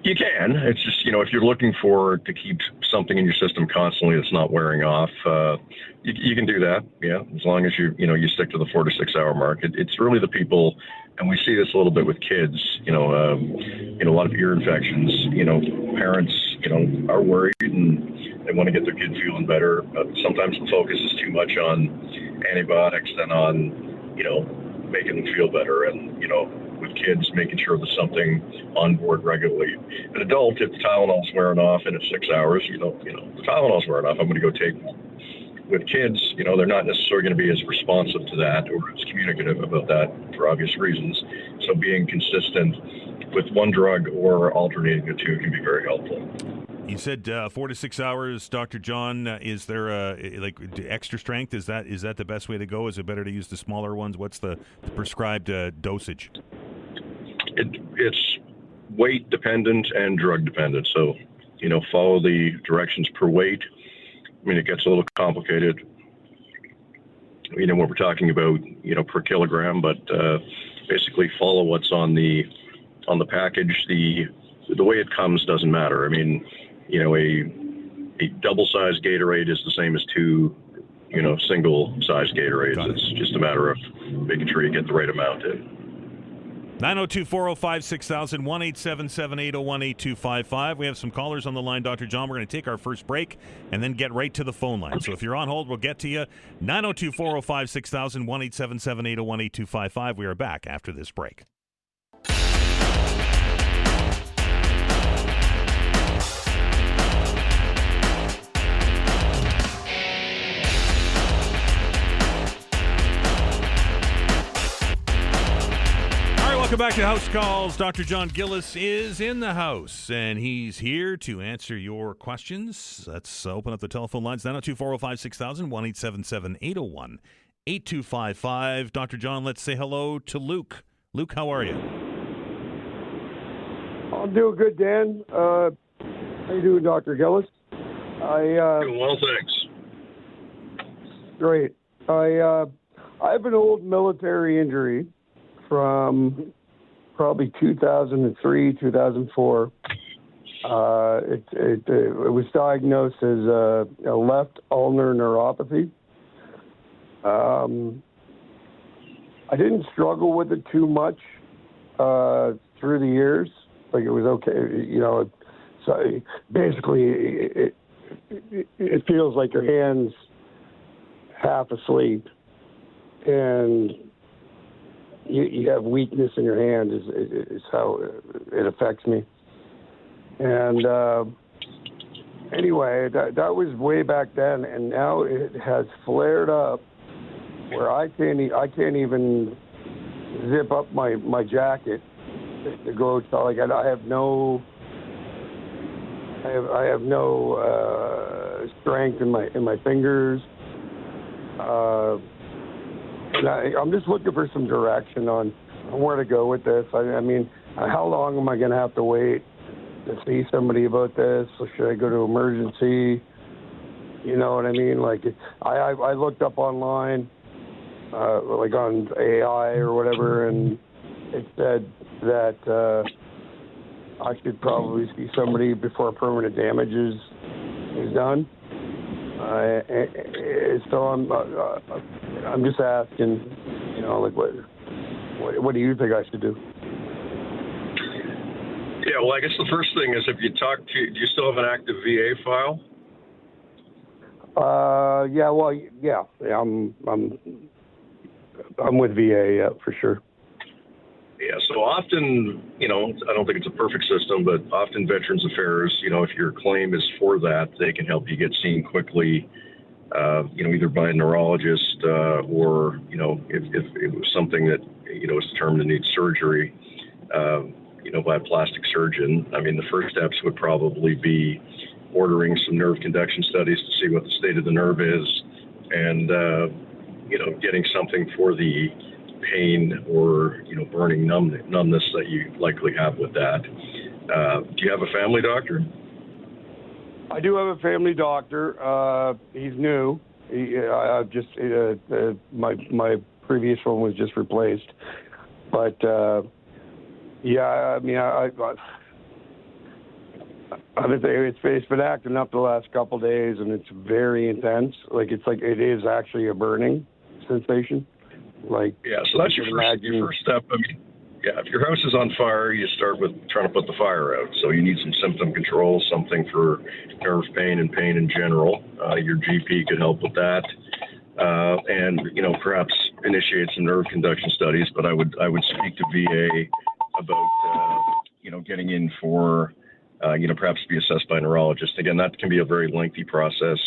You can. It's just, if you're looking to keep something in your system constantly that's not wearing off, you can do that. Yeah, as long as you stick to the 4 to 6 hour mark. It's really the people, and we see this a little bit with kids. A lot of ear infections. Parents, are worried and they want to get their kid feeling better. Sometimes the focus is too much on antibiotics than on, making them feel better. And with kids, making sure there's something on board regularly. An adult, if the Tylenol's wearing off and it's 6 hours, the Tylenol's wearing off, I'm going to go take one. With kids, they're not necessarily going to be as responsive to that or as communicative about that for obvious reasons. So being consistent with one drug or alternating the two can be very helpful. You said 4 to 6 hours, Dr. John. Is there extra strength? Is that the best way to go? Is it better to use the smaller ones? What's the prescribed dosage? It's weight dependent and drug dependent. So, follow the directions per weight. It gets a little complicated, when we're talking about, per kilogram, but basically follow what's on the package. The way it comes doesn't matter. A double-sized Gatorade is the same as two, single-sized Gatorades. It's just a matter of making sure you get the right amount in. 902-405-6000, 1-877-801-8255. We have some callers on the line, Dr. John. We're going to take our first break and then get right to the phone line. So if you're on hold, we'll get to you. 902-405-6000, 1-877-801-8255. We are back after this break. Welcome back to House Calls. Dr. John Gillis is in the house, and he's here to answer your questions. Let's open up the telephone lines, 902-405-6000, 1-877-801-8255. Dr. John, let's say hello to Luke. Luke, how are you? I'm doing good, Dan. How you doing, Dr. Gillis? Doing well, thanks. Great. I have an old military injury from probably 2003, 2004. It was diagnosed as a left ulnar neuropathy. I didn't struggle with it too much through the years. Like, it was okay, So basically, it feels like your hand's half asleep, and you have weakness in your hand is how it affects me. And anyway, that was way back then, and now it has flared up where I can't even zip up my jacket to go outside. Like, I have no strength in my fingers. And I'm just looking for some direction on where to go with this. I mean, how long am I going to have to wait to see somebody about this? Or should I go to emergency? You know what I mean? Like, I looked up online, like on AI or whatever, and it said that I should probably see somebody before permanent damage is done. So I'm just asking, like what do you think I should do? Yeah, well, I guess the first thing is, if you do you still have an active VA file? Yeah. I'm with VA, for sure. Yeah, so often, I don't think it's a perfect system, but often Veterans Affairs, if your claim is for that, they can help you get seen quickly, either by a neurologist or, if it was something that, is determined to need surgery, by a plastic surgeon. I mean, the first steps would probably be ordering some nerve conduction studies to see what the state of the nerve is and, getting something for the pain or, burning numbness that you likely have with that. Do you have a family doctor? I do have a family doctor. He's new. My previous one was just replaced. But, it's been acting up the last couple of days, and it's very intense. It is actually a burning sensation. So that's your first step. I mean, if your house is on fire, you start with trying to put the fire out. So you need some symptom control, something for nerve pain and pain in general. Your GP could help with that, and perhaps initiate some nerve conduction studies. But I would speak to VA about getting in for perhaps be assessed by a neurologist. Again, that can be a very lengthy process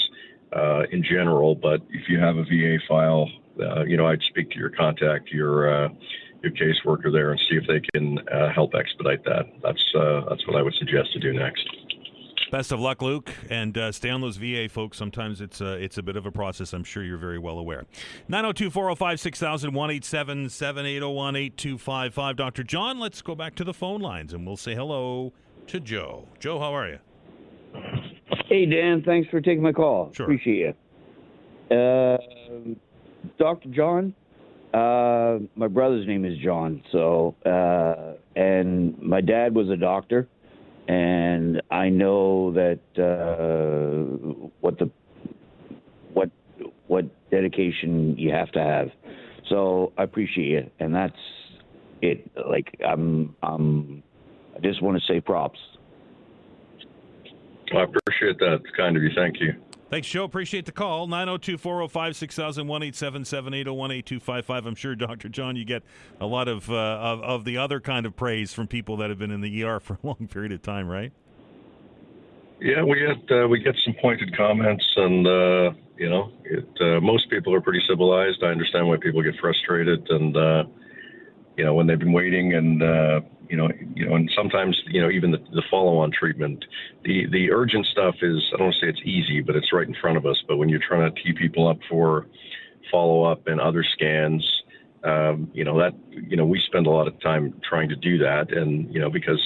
in general. But if you have a VA file, I'd speak to your contact, your caseworker there, and see if they can help expedite that. That's what I would suggest to do next. Best of luck, Luke, and stay on those VA folks. Sometimes it's a bit of a process. I'm sure you're very well aware. 902-405-6000, 1-877-801-8255. Dr. John, let's go back to the phone lines, and we'll say hello to Joe. Joe, how are you? Hey, Dan. Thanks for taking my call. Sure. Appreciate you. Dr. John, my brother's name is John, and my dad was a doctor, and I know that what dedication you have to have. So I appreciate it, and that's it. I just want to say props. I appreciate that. It's kind of you. Thank you. Thanks, Joe. Appreciate the call. 902-405-6000, 1-877-801-8255. I'm sure, Dr. John, you get a lot of the other kind of praise from people that have been in the ER for a long period of time, right? Yeah, we get some pointed comments, and most people are pretty civilized. I understand why people get frustrated, and when they've been waiting, and and sometimes even the follow-on treatment, the urgent stuff is, I don't want to say it's easy, but it's right in front of us. But when you're trying to tee people up for follow-up and other scans, we spend a lot of time trying to do that, and because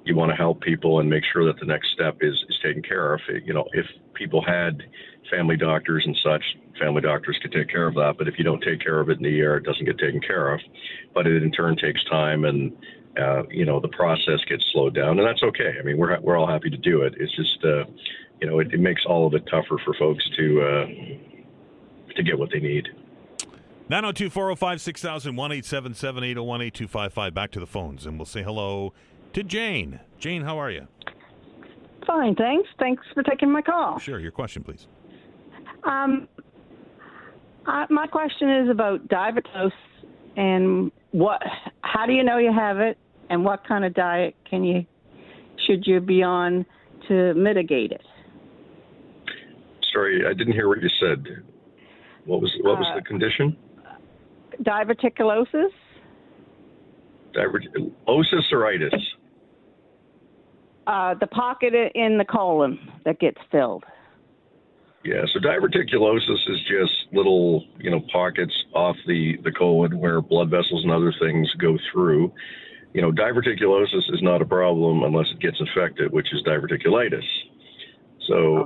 you want to help people and make sure that the next step is taken care of. If people had family doctors and such, family doctors could take care of that. But if you don't take care of it in the ER, it doesn't get taken care of. But it in turn takes time, and the process gets slowed down, and that's okay. I mean, we're all happy to do it. It's just it makes all of it tougher for folks to get what they need. 902-405-6000, 1-877-801-8255. Back to the phones, and we'll say hello to Jane. Jane, how are you? Fine, thanks. Thanks for taking my call. Sure, your question, please. My question is about diabetes, and how do you know you have it, and what kind of diet should you be on to mitigate it? Sorry, I didn't hear what you said. What was the condition? Diverticulosis. Diverticulosis or itis? The pocket in the colon that gets filled. Yeah, so diverticulosis is just little, pockets off the colon where blood vessels and other things go through. Diverticulosis is not a problem unless it gets infected, which is diverticulitis. So,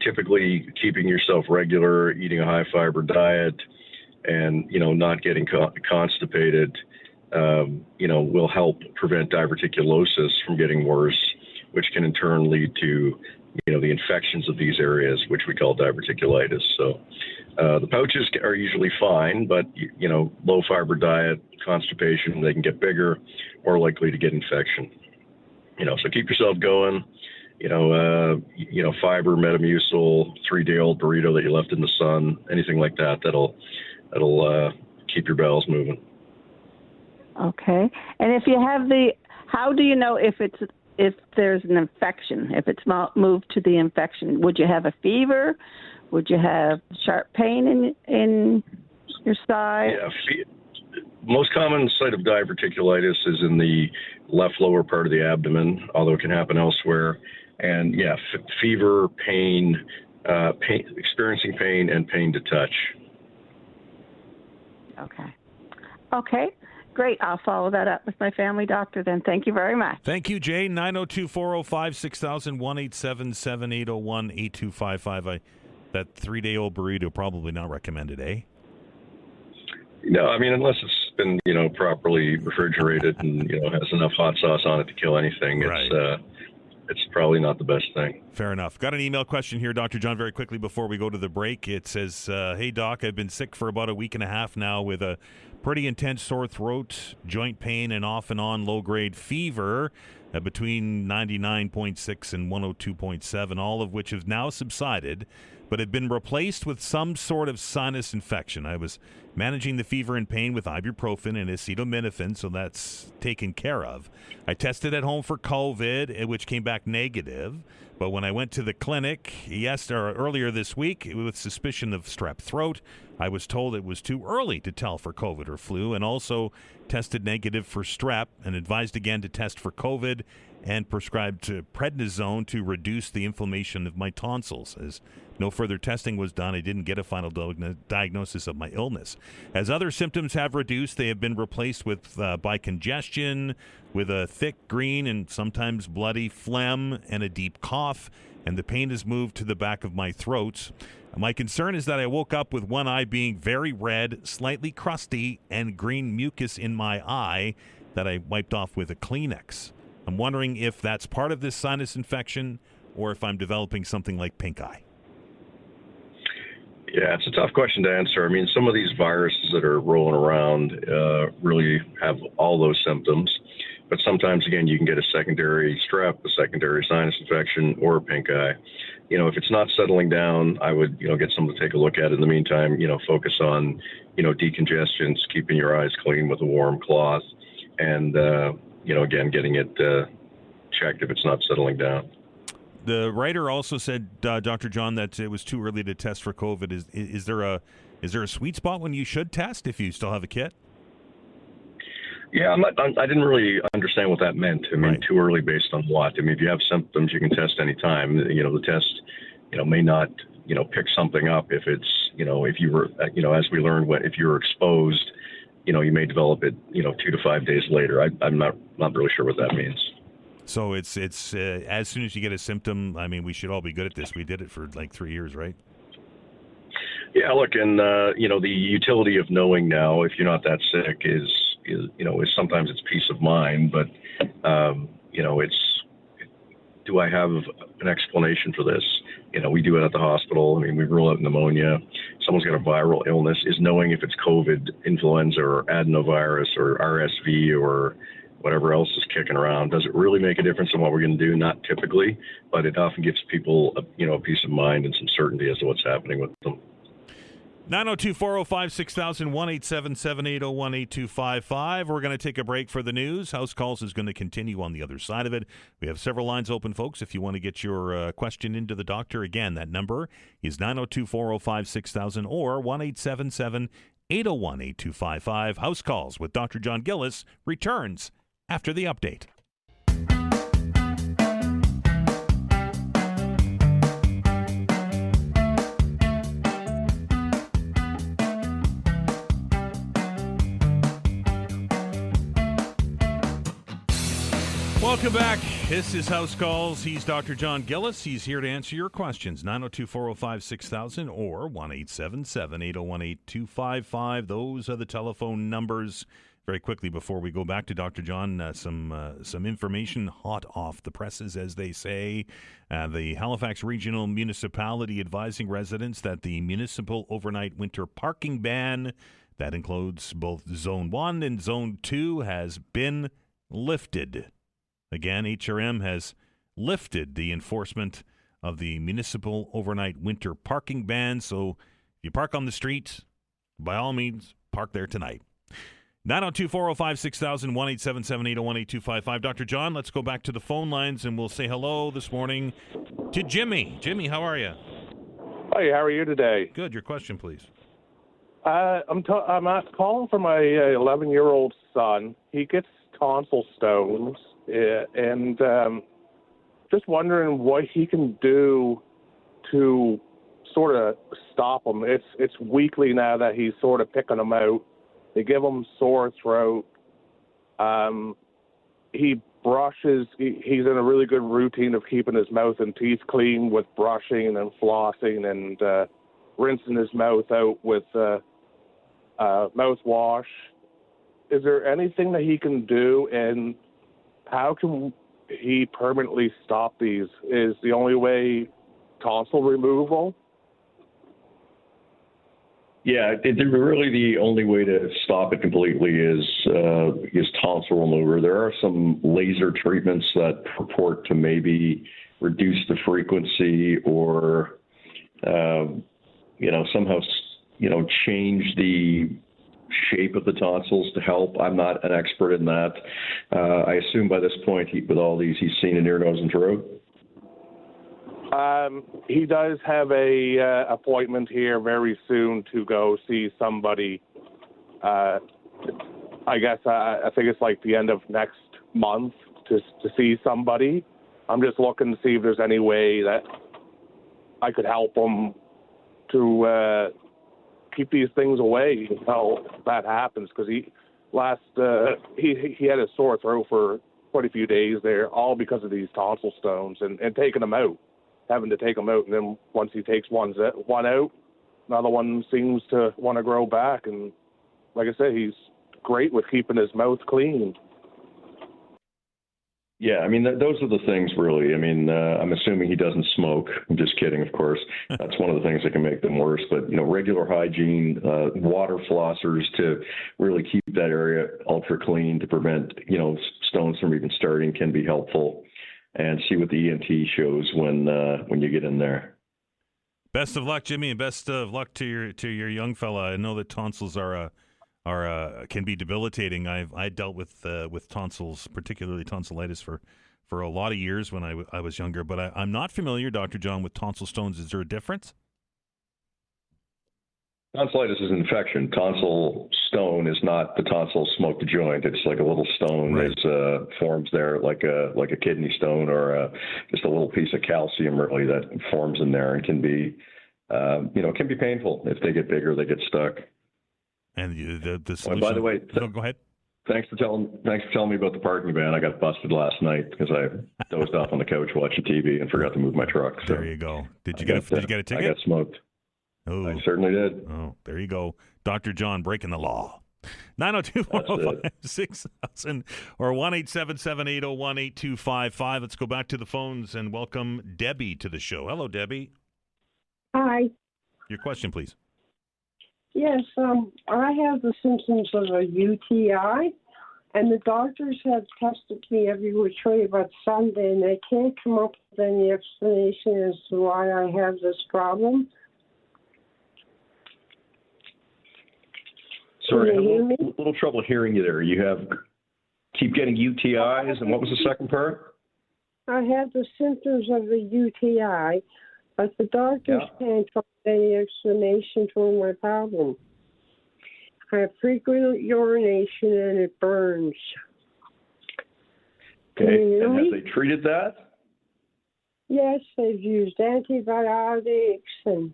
typically keeping yourself regular, eating a high fiber diet, and, not getting constipated, will help prevent diverticulosis from getting worse, which can in turn lead to, the infections of these areas, which we call diverticulitis. So the pouches are usually fine, but, low fiber diet, constipation, they can get bigger, more likely to get infection. So keep yourself going. Fiber, Metamucil, 3-day-old burrito that you left in the sun, anything like that, that'll keep your bowels moving. Okay. And if you have how do you know if there's an infection, if it's moved to the infection? Would you have a fever? Would you have sharp pain in your side? Yeah. Most common site of diverticulitis is in the left lower part of the abdomen, although it can happen elsewhere. And fever, pain, experiencing pain, and pain to touch. Okay. Great. I'll follow that up with my family doctor then. Thank you very much. Thank you, Jane. 902-405-6000, 1-877-780-1825. That 3-day-old burrito probably not recommended, eh? No, I mean, unless it's been, properly refrigerated and, has enough hot sauce on it to kill anything, right. It's probably not the best thing. Fair enough. Got an email question here, Dr. John, very quickly before we go to the break. It says, hey, Doc, I've been sick for about a week and a half now with a pretty intense sore throat, joint pain, and off and on low-grade fever between 99.6 and 102.7, all of which have now subsided, but have been replaced with some sort of sinus infection. I was managing the fever and pain with ibuprofen and acetaminophen, so that's taken care of. I tested at home for COVID, which came back negative. But when I went to the clinic earlier this week with suspicion of strep throat, I was told it was too early to tell for COVID or flu, and also tested negative for strep and advised again to test for COVID and prescribed prednisone to reduce the inflammation of my tonsils. As no further testing was done, I didn't get a final diagnosis of my illness. As other symptoms have reduced, they have been replaced by congestion, with a thick green and sometimes bloody phlegm and a deep cough, and the pain has moved to the back of my throat. My concern is that I woke up with one eye being very red, slightly crusty, and green mucus in my eye that I wiped off with a Kleenex. I'm wondering if that's part of this sinus infection or if I'm developing something like pink eye. Yeah, it's a tough question to answer. I mean, some of these viruses that are rolling around really have all those symptoms. But sometimes, again, you can get a secondary strep, a secondary sinus infection, or a pink eye. If it's not settling down, I would, get someone to take a look at it. In the meantime, focus on, decongestants, keeping your eyes clean with a warm cloth, and, again, getting it checked if it's not settling down. The writer also said, Dr. John, that it was too early to test for COVID. Is there a sweet spot when you should test if you still have a kit? Yeah, I didn't really understand what that meant. I mean, right. Too early based on what? I mean, if you have symptoms, you can test anytime. The test, may not, pick something up if it's, if you were, as we learned, if you're exposed, you may develop it, 2 to 5 days later. I'm not really sure what that means. So it's as soon as you get a symptom, I mean, we should all be good at this. We did it for like 3 years, right? Yeah, look, and, the utility of knowing now if you're not that sick is sometimes it's peace of mind, but, do I have an explanation for this? We do it at the hospital. I mean, we rule out pneumonia. Someone's got a viral illness. Is knowing if it's COVID, influenza, or adenovirus, or RSV, or whatever else is kicking around, does it really make a difference in what we're going to do? Not typically, but it often gives people, a peace of mind and some certainty as to what's happening with them. 902-405-6000, 1-877-801-8255. We're going to take a break for the news. House Calls is going to continue on the other side of it. We have several lines open, folks. If you want to get your question into the doctor, again, that number is 902-405-6000 or 1-877-801-8255. House Calls with Dr. John Gillis returns after the update. welcome back. This is House Calls. He's Dr. John Gillis. He's here to answer your questions. 902-405-6000 or 1-877-801-8255. Those are the telephone numbers. Very quickly before we go back to Dr. John, some information hot off the presses, as they say. The Halifax Regional Municipality advising residents that the municipal overnight winter parking ban, that includes both Zone 1 and Zone 2, has been lifted. Again, HRM has lifted the enforcement of the municipal overnight winter parking ban. So if you park on the street, by all means, park there tonight. 902-405-6000, 1-877-801-8255. Dr. John, let's go back to the phone lines, and we'll say hello this morning to Jimmy. Jimmy, how are you? Hi, how are you today? Good. Your question, please. I'm calling for my 11-year-old son. He gets tonsil stones, and just wondering what he can do to sort of stop them. It's weekly now that he's sort of picking them out. They give him sore throat. He brushes. He's in a really good routine of keeping his mouth and teeth clean with brushing and flossing and rinsing his mouth out with mouthwash. Is there anything that he can do, and how can he permanently stop these? Is the only way tonsil removal? Yeah, really the only way to stop it completely is tonsil remover. There are some laser treatments that purport to maybe reduce the frequency or, somehow, change the shape of the tonsils to help. I'm not an expert in that. I assume by this point, with all these, he's seen an ear, nose, and throat. He does have a appointment here very soon to go see somebody. I guess I think it's like the end of next month to see somebody. I'm just looking to see if there's any way that I could help him to keep these things away until that happens. Because he had a sore throat for quite a few days there, all because of these tonsil stones and taking them out. Having to take them out, and then once he takes one out, another one seems to want to grow back. And like I said, he's great with keeping his mouth clean. Yeah, I mean, those are the things, really. I mean, I'm assuming he doesn't smoke. I'm just kidding, of course. That's one of the things that can make them worse. But, regular hygiene, water flossers to really keep that area ultra clean to prevent, stones from even starting can be helpful. And see what the ENT shows when you get in there. Best of luck, Jimmy, and best of luck to your young fella. I know that tonsils can be debilitating. I dealt with tonsils, particularly tonsillitis, for a lot of years when I was younger. But I'm not familiar, Dr. John, with tonsil stones. Is there a difference? Tonsillitis is an infection. Tonsil stone is not the tonsil smoke the joint. It's like a little stone that forms there, like a kidney stone or just a little piece of calcium, really, that forms in there and can be, can be painful. If they get bigger, they get stuck. And the solution. And by the way, go ahead. Thanks for telling me about the parking ban. I got busted last night because I dozed off on the couch watching TV and forgot to move my truck. So there you go. Did you get a ticket? I got smoked. Oh, I certainly did. Oh, there you go. Dr. John breaking the law. 902-405-6000 or 1-877-801-8255. Let's go back to the phones and welcome Debbie to the show. Hello, Debbie. Hi. Your question, please. Yes, I have the symptoms of a UTI, and the doctors have tested me every which way but Sunday, and they can't come up with any explanation as to why I have this problem. Sorry, I have a little trouble hearing you there. You keep getting UTIs, and what was the second part? I have the symptoms of the UTI, but the doctors can't find any explanation for my problem. I have frequent urination, and it burns. Okay, and have they treated that? Yes, they've used antibiotics and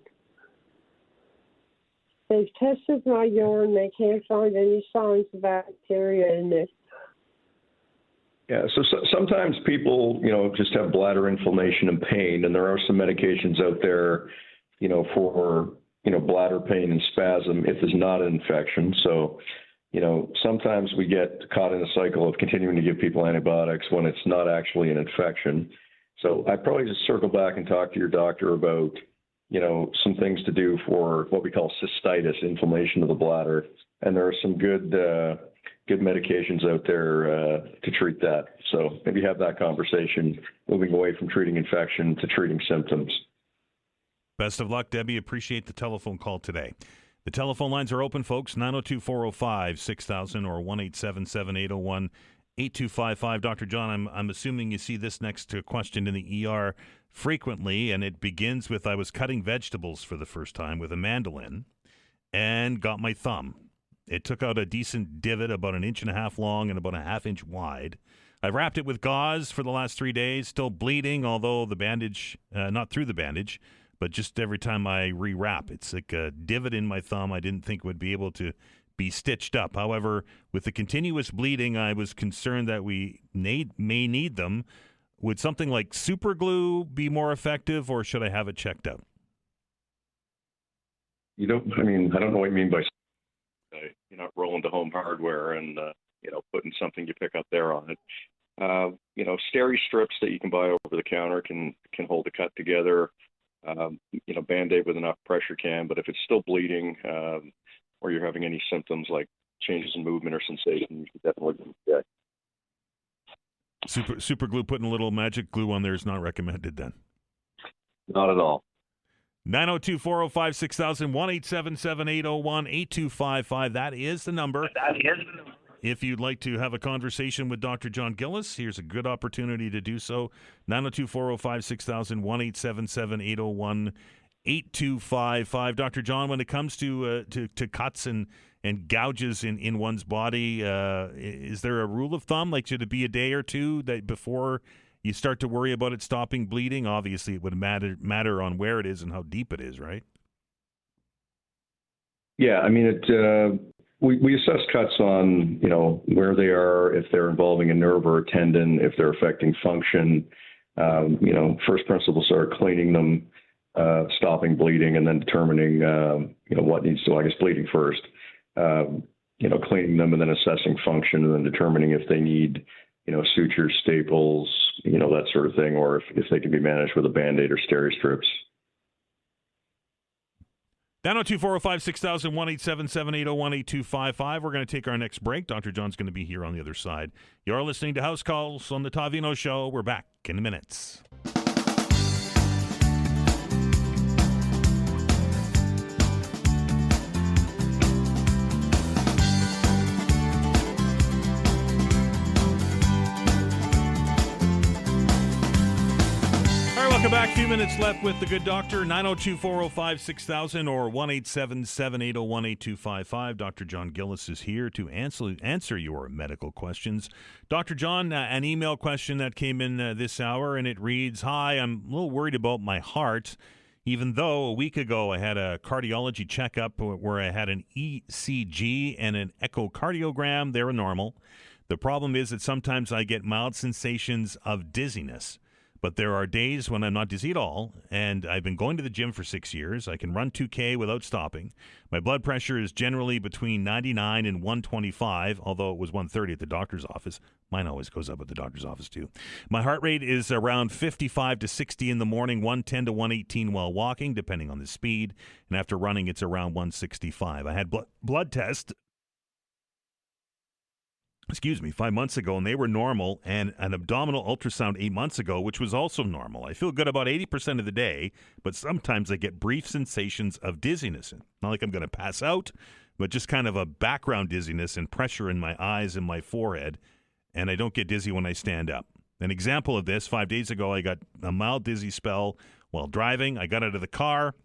they've tested my urine. They can't find any signs of bacteria in it. Yeah, so sometimes people, just have bladder inflammation and pain, and there are some medications out there, for, bladder pain and spasm if there's not an infection. So, sometimes we get caught in a cycle of continuing to give people antibiotics when it's not actually an infection. So I'd probably just circle back and talk to your doctor about, some things to do for what we call cystitis, inflammation of the bladder. And there are some good medications out there to treat that. So maybe have that conversation, moving away from treating infection to treating symptoms. Best of luck, Debbie. Appreciate the telephone call today. The telephone lines are open, folks, 902-405-6000 or 1-877-801-8255. Dr. John, I'm assuming you see this next question in the ER frequently, and it begins with, I was cutting vegetables for the first time with a mandolin and got my thumb. It took out a decent divot about 1.5 inches long and about 1/2 inch wide. I wrapped it with gauze for the last 3 days, still bleeding, although the bandage, not through the bandage, but just every time I rewrap, it's like a divot in my thumb I didn't think would be able to be stitched up. However, with the continuous bleeding, I was concerned that we may need them. Would something like super glue be more effective, or should I have it checked out? I don't know what you mean by you're not rolling to Home Hardware and, putting something you pick up there on it. Steri strips that you can buy over the counter can hold the cut together. Band-Aid with enough pressure can, but if it's still bleeding or you're having any symptoms like changes in movement or sensation, you should definitely check. Super glue, putting a little magic glue on there is not recommended then? Not at all. 902-405-6000, 1-877-801-8255. That is the number. If you'd like to have a conversation with Dr. John Gillis, here's a good opportunity to do so. 902-405-6000, 1-877-801-8255. Dr. John, when it comes to cuts and gouges in one's body, is there a rule of thumb? Like, should it be a day or two that before you start to worry about it stopping bleeding? Obviously, it would matter on where it is and how deep it is, right? Yeah, we assess cuts on, where they are, if they're involving a nerve or a tendon, if they're affecting function. First principles are cleaning them, stopping bleeding, and then determining, what needs to, bleeding first. Cleaning them and then assessing function and then determining if they need, sutures, staples, that sort of thing, or if they can be managed with a Band-Aid or steri strips. 902-405-6000, 1-877-801-8255. We're going to take our next break. Dr. John's going to be here on the other side. You're listening to House Calls on the Todd Veinotte Show. We're back in minutes. Welcome back. A few minutes left with the good doctor. 902-405-6000 or 1-877-801-8255. Dr. John Gillis is here to answer your medical questions. Dr. John, an email question that came in this hour, and it reads, Hi, I'm a little worried about my heart. Even though a week ago I had a cardiology checkup where I had an ECG and an echocardiogram, they were normal. The problem is that sometimes I get mild sensations of dizziness. But there are days when I'm not dizzy at all, and I've been going to the gym for 6 years. I can run 2K without stopping. My blood pressure is generally between 99 and 125, although it was 130 at the doctor's office. Mine always goes up at the doctor's office, too. My heart rate is around 55 to 60 in the morning, 110 to 118 while walking, depending on the speed. And after running, it's around 165. I had blood tests 5 months ago, and they were normal, and an abdominal ultrasound 8 months ago, which was also normal. I feel good about 80% of the day, but sometimes I get brief sensations of dizziness. Not like I'm going to pass out, but just kind of a background dizziness and pressure in my eyes and my forehead, and I don't get dizzy when I stand up. An example of this, 5 days ago, I got a mild dizzy spell while driving. I got out of the car,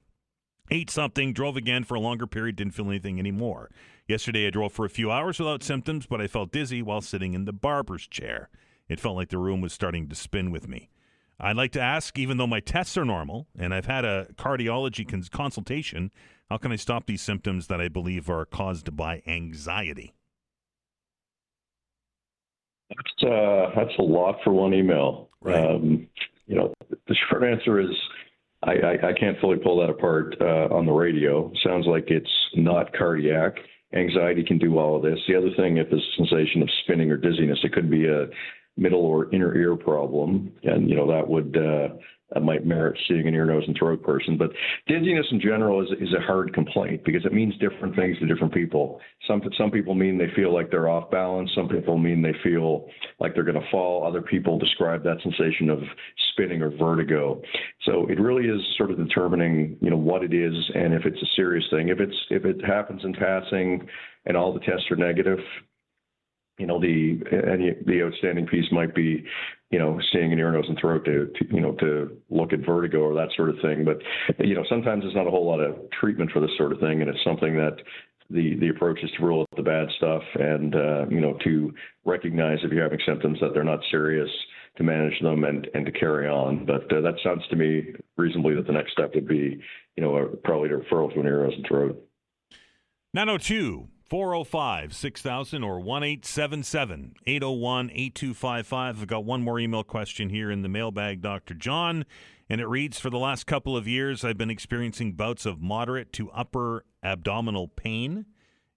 ate something, drove again for a longer period, didn't feel anything anymore. Yesterday, I drove for a few hours without symptoms, but I felt dizzy while sitting in the barber's chair. It felt like the room was starting to spin with me. I'd like to ask, even though my tests are normal and I've had a cardiology consultation, how can I stop these symptoms that I believe are caused by anxiety? That's a lot for one email. Right. The short answer is I can't fully pull that apart on the radio. Sounds like it's not cardiac. Anxiety can do all of this. The other thing, if there's a sensation of spinning or dizziness, it could be a middle or inner ear problem, and that might merit seeing an ear, nose, and throat person. But dizziness in general is a hard complaint because it means different things to different people. Some people mean they feel like they're off balance. Some people mean they feel like they're going to fall. Other people describe that sensation of spinning or vertigo. So it really is sort of determining, what it is and if it's a serious thing. If it happens in passing and all the tests are negative, the outstanding piece might be, seeing an ear, nose, and throat to look at vertigo or that sort of thing. But, sometimes there's not a whole lot of treatment for this sort of thing, and it's something that the approach is to rule out the bad stuff and, to recognize if you're having symptoms that they're not serious, to manage them and to carry on. But that sounds to me reasonably that the next step would be, probably a referral to an ear, nose, and throat. 902-405-6000 or 1-877-801-8255. I've got one more email question here in the mailbag, Dr. John, and it reads, for the last couple of years, I've been experiencing bouts of moderate to upper abdominal pain.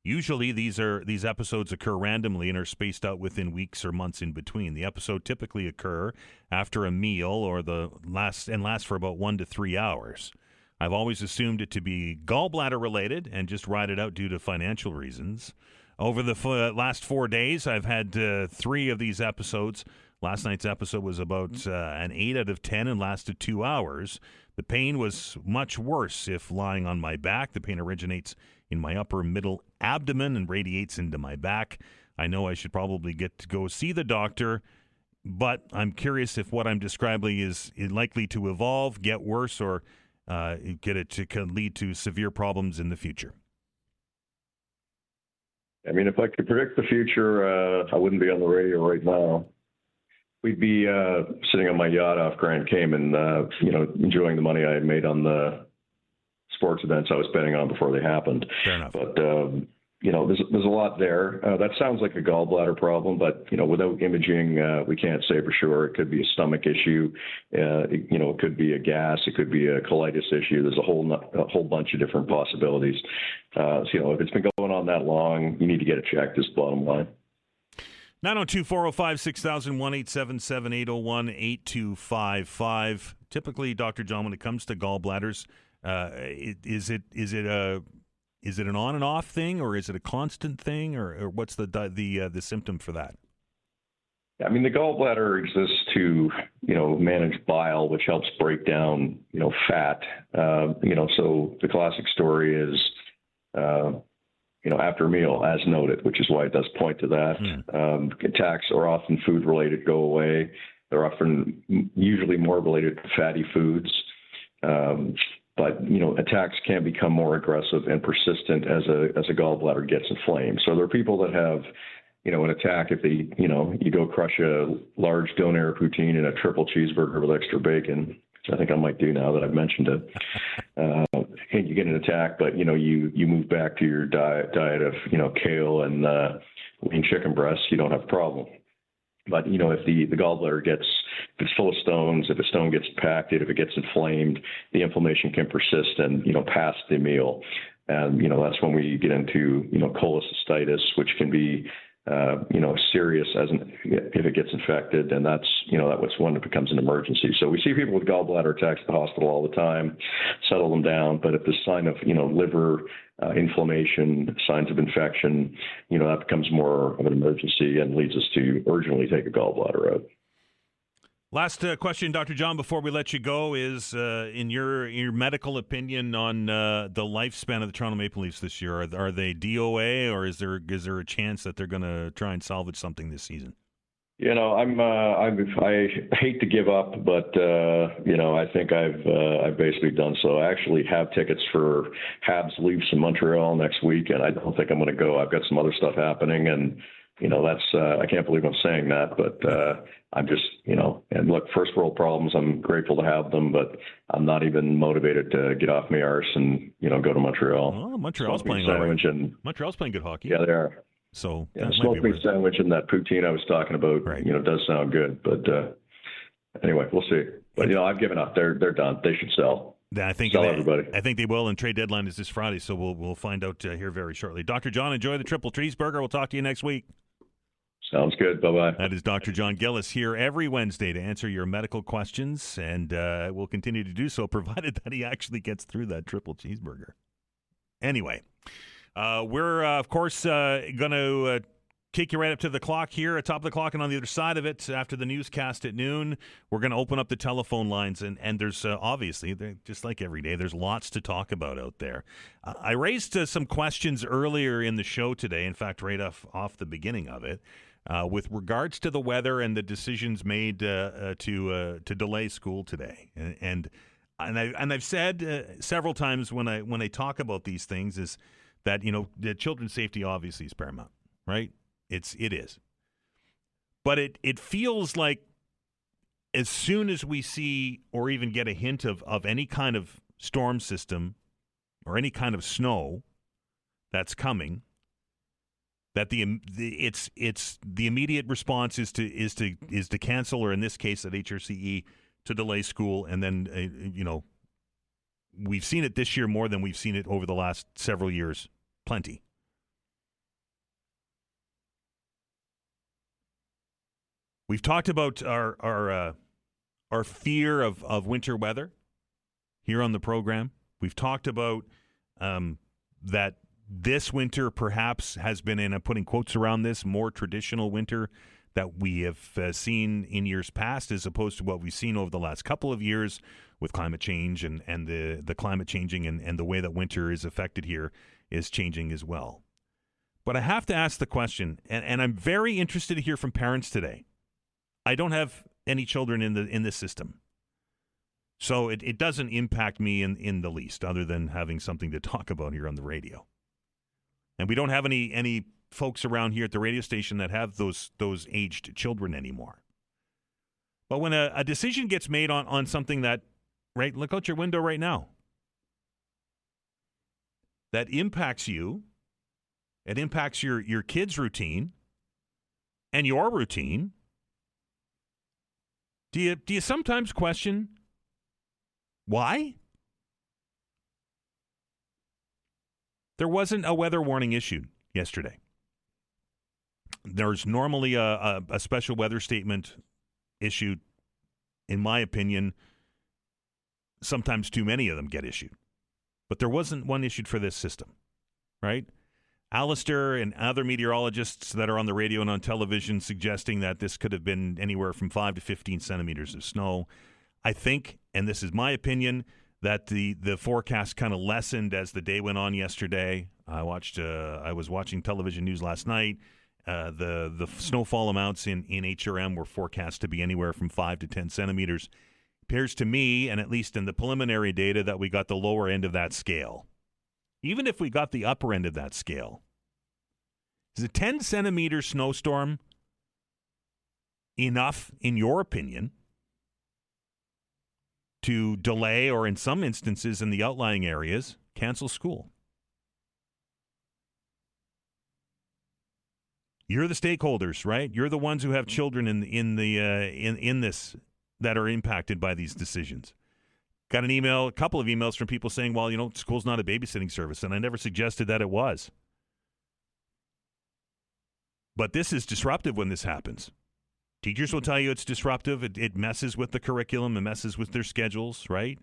Usually these episodes occur randomly and are spaced out within weeks or months in between. The episode typically occur after a meal or last for about 1 to 3 hours. I've always assumed it to be gallbladder related and just ride it out due to financial reasons. Over the last 4 days, I've had 3 of these episodes. Last night's episode was about an 8 out of 10 and lasted 2 hours. The pain was much worse if lying on my back. The pain originates in my upper middle abdomen and radiates into my back. I know I should probably get to go see the doctor, but I'm curious if what I'm describing is likely to evolve, get worse, or get it to lead to severe problems in the future. I mean, if I could predict the future, I wouldn't be on the radio right now. We'd be sitting on my yacht off Grand Cayman, enjoying the money I had made on the sports events I was betting on before they happened. Fair enough. But there's a lot there. That sounds like a gallbladder problem, but without imaging, we can't say for sure. It could be a stomach issue. It could be a gas. It could be a colitis issue. There's a whole bunch of different possibilities. If it's been going on that long, you need to get it checked. Is the bottom line. 902-405-6000, 1-877-801-8255. Typically, Dr. John, when it comes to gallbladders, is it an on and off thing, or is it a constant thing, or what's the symptom for that? I mean, the gallbladder exists to, manage bile, which helps break down, fat. So the classic story is, after a meal, as noted, which is why it does point to that. Attacks are often food related, go away. They're usually more related to fatty foods. But attacks can become more aggressive and persistent as a gallbladder gets inflamed. So there are people that have, an attack if they, you go crush a large donair poutine and a triple cheeseburger with extra bacon, which I think I might do now that I've mentioned it. And you get an attack, but you move back to your diet of kale and lean chicken breasts, you don't have a problem. But if the gallbladder if it's full of stones, if a stone gets impacted, if it gets inflamed, the inflammation can persist and past the meal, and that's when we get into cholecystitis, which can be serious if it gets infected, and that's that's when it becomes an emergency. So we see people with gallbladder attacks at the hospital all the time, settle them down, but if there's sign of liver inflammation, signs of infection, that becomes more of an emergency and leads us to urgently take a gallbladder out. Last question, Dr. John, before we let you go, is in your medical opinion on the lifespan of the Toronto Maple Leafs this year. Are they DOA, or is there a chance that they're going to try and salvage something this season? I hate to give up, but I think I've basically done so. I actually have tickets for Habs Leafs in Montreal next week, and I don't think I'm going to go. I've got some other stuff happening, and that's I can't believe I'm saying that, but I'm just and look, first world problems. I'm grateful to have them, but I'm not even motivated to get off my arse and go to Montreal. Oh, Montreal's playing all right. Montreal's playing good hockey. Yeah, they are. So Yeah, that the might smoked be meat sandwich and that poutine I was talking about, Right. Does sound good. But anyway, we'll see. But, I've given up. They're done. They should sell. I think Sell everybody. I think they will, and trade deadline is this Friday, so we'll find out here very shortly. Dr. John, enjoy the triple cheeseburger. We'll talk to you next week. Sounds good. Bye-bye. That is Dr. John Gillis here every Wednesday to answer your medical questions, and we'll continue to do so, provided that he actually gets through that triple cheeseburger. Anyway, we're, of course, going to kick you right up to the clock here, at top of the clock, and on the other side of it, after the newscast at noon, we're going to open up the telephone lines, and there's obviously, just like every day, there's lots to talk about out there. I raised some questions earlier in the show today, in fact, right off the beginning of it, with regards to the weather and the decisions made to delay school today, and I've said several times when I talk about these things is that the children's safety obviously is paramount, right? It is, but it feels like as soon as we see or even get a hint of any kind of storm system or any kind of snow that's coming, that the immediate response is to cancel, or in this case at HRCE to delay school, and then we've seen it this year more than we've seen it over the last several years, plenty. We've talked about our fear of winter weather here on the program. We've talked about that this winter perhaps has been, and I'm putting quotes around this, more traditional winter that we have seen in years past, as opposed to what we've seen over the last couple of years with climate change and the climate changing and the way that winter is affected here is changing as well. But I have to ask the question, and I'm very interested to hear from parents today. I don't have any children in this system, so it doesn't impact me in the least, other than having something to talk about here on the radio. And we don't have any folks around here at the radio station that have those aged children anymore. But when a decision gets made on something that, right, look out your window right now, that impacts you, it impacts your kids' routine and your routine. Do you sometimes question why? There wasn't a weather warning issued yesterday. There's normally a special weather statement issued. In my opinion, sometimes too many of them get issued. But there wasn't one issued for this system, right? Alistair and other meteorologists that are on the radio and on television suggesting that this could have been anywhere from 5 to 15 centimeters of snow. I think, and this is my opinion, that the forecast kind of lessened as the day went on yesterday. I was watching television news last night. The snowfall amounts in HRM were forecast to be anywhere from 5 to 10 centimeters. Appears to me, and at least in the preliminary data, that we got the lower end of that scale. Even if we got the upper end of that scale, is a 10-centimeter snowstorm enough, in your opinion, to delay, or in some instances in the outlying areas, cancel school? You're the stakeholders, right? You're the ones who have children in this that are impacted by these decisions. Got a couple of emails from people saying, well, school's not a babysitting service, and I never suggested that it was. But this is disruptive when this happens. Teachers will tell you it's disruptive. It messes with the curriculum. It messes with their schedules, right?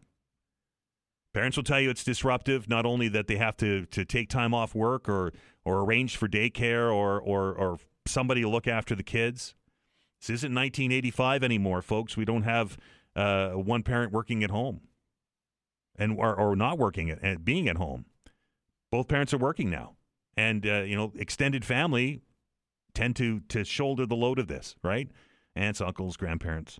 Parents will tell you it's disruptive, not only that they have to take time off work or arrange for daycare or somebody to look after the kids. This isn't 1985 anymore, folks. We don't have one parent working at home. Or not working and being at home. Both parents are working now. And, extended family tend to shoulder the load of this, right? Aunts, uncles, grandparents.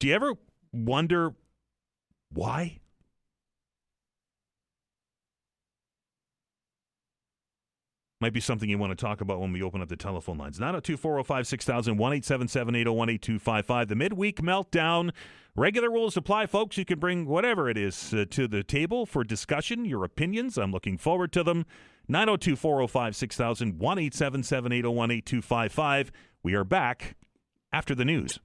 Do you ever wonder why? Might be something you want to talk about when we open up the telephone lines. 902-405-6000, 1-877-801-8255. The Mid-Week Meltdown. Regular rules apply, folks. You can bring whatever it is to the table for discussion, your opinions. I'm looking forward to them. 902-405-6000, 1-877-801-8255. We are back after the news.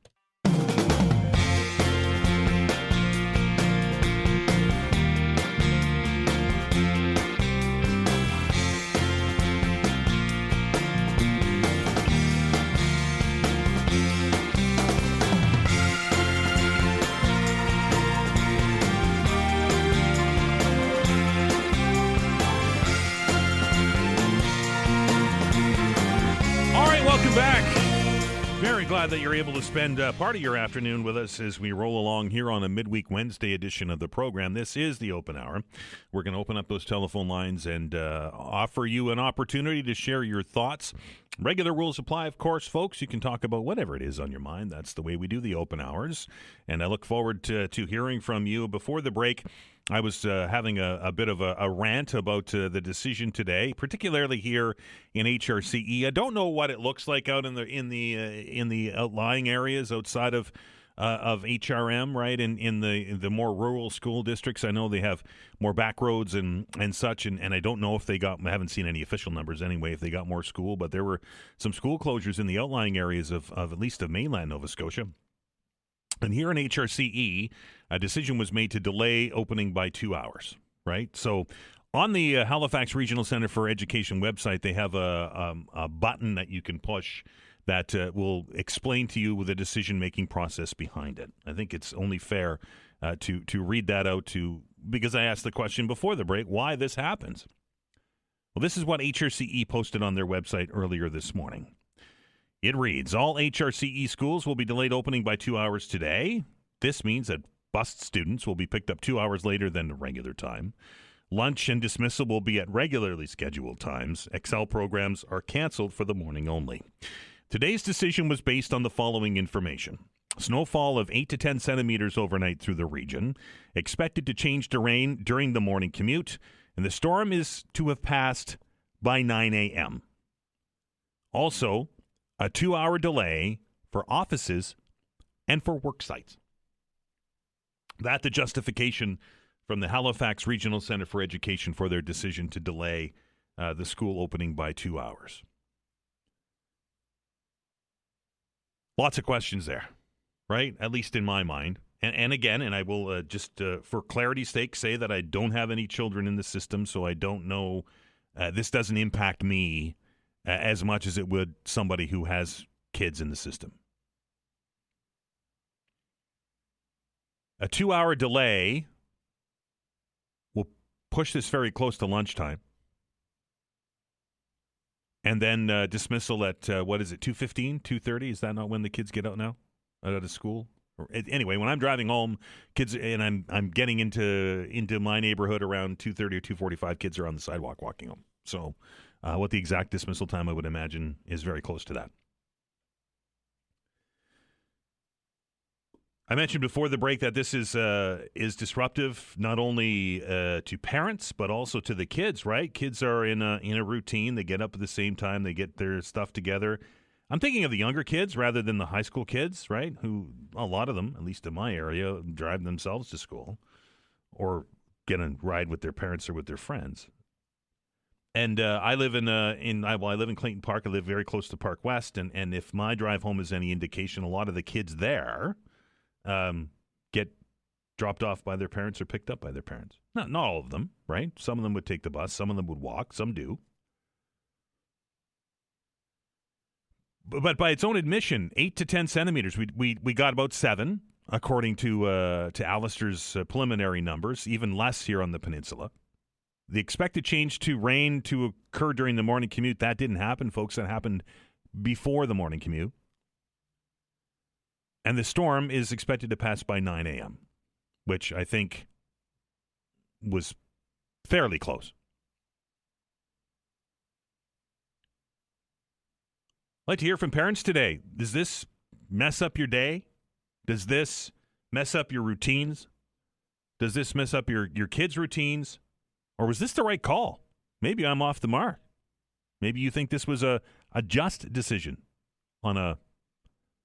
Welcome back. Very glad that you're able to spend part of your afternoon with us as we roll along here on a Midweek Wednesday edition of the program. This is the Open Hour. We're going to open up those telephone lines and offer you an opportunity to share your thoughts. Regular rules apply, of course, folks. You can talk about whatever it is on your mind. That's the way we do the Open Hours. And I look forward to hearing from you. Before the break, I was having a bit of a rant about the decision today, particularly here in HRCE. I don't know what it looks like out in the outlying areas outside of HRM, right? In the more rural school districts, I know they have more back roads and such, and I don't know if I haven't seen any official numbers anyway, if they got more school, but there were some school closures in the outlying areas of at least of mainland Nova Scotia. And here in HRCE, a decision was made to delay opening by 2 hours, right? So on the Halifax Regional Centre for Education website, they have a button that you can push that will explain to you the decision-making process behind it. I think it's only fair to read that out because I asked the question before the break, why this happens. Well, this is what HRCE posted on their website earlier this morning. It reads, all HRCE schools will be delayed opening by 2 hours today. This means that bus students will be picked up 2 hours later than the regular time. Lunch and dismissal will be at regularly scheduled times. Excel programs are canceled for the morning only. Today's decision was based on the following information. Snowfall of 8 to 10 centimeters overnight through the region. Expected to change to rain during the morning commute. And the storm is to have passed by 9 a.m. Also, a 2-hour delay for offices and for work sites. That's the justification from the Halifax Regional Centre for Education for their decision to delay the school opening by 2 hours. Lots of questions there, right? At least in my mind. And again, and I will just for clarity's sake say that I don't have any children in the system, so I don't know. This doesn't impact me as much as it would somebody who has kids in the system. A 2-hour delay will push this very close to lunchtime. And then dismissal at, 2:15, 2:30? Is that not when the kids get out now? Out of school? Anyway, when I'm driving home, kids, and I'm getting into my neighborhood around 2:30 or 2:45, kids are on the sidewalk walking home. So what the exact dismissal time, I would imagine, is very close to that. I mentioned before the break that this is disruptive not only to parents but also to the kids. Right? Kids are in a routine. They get up at the same time. They get their stuff together. I'm thinking of the younger kids rather than the high school kids. Right? Who a lot of them, at least in my area, drive themselves to school or get a ride with their parents or with their friends. And I live I live in Clayton Park. I live very close to Park West, and if my drive home is any indication, a lot of the kids there get dropped off by their parents or picked up by their parents. Not all of them, right? Some of them would take the bus. Some of them would walk. Some do. But by its own admission, 8 to 10 centimeters. We got about 7, according to Alistair's preliminary numbers. Even less here on the peninsula. The expected change to rain to occur during the morning commute, that didn't happen, folks. That happened before the morning commute. And the storm is expected to pass by 9 a.m., which I think was fairly close. I'd like to hear from parents today. Does this mess up your day? Does this mess up your routines? Does this mess up your kids' routines? Or was this the right call? Maybe I'm off the mark. Maybe you think this was a just decision on a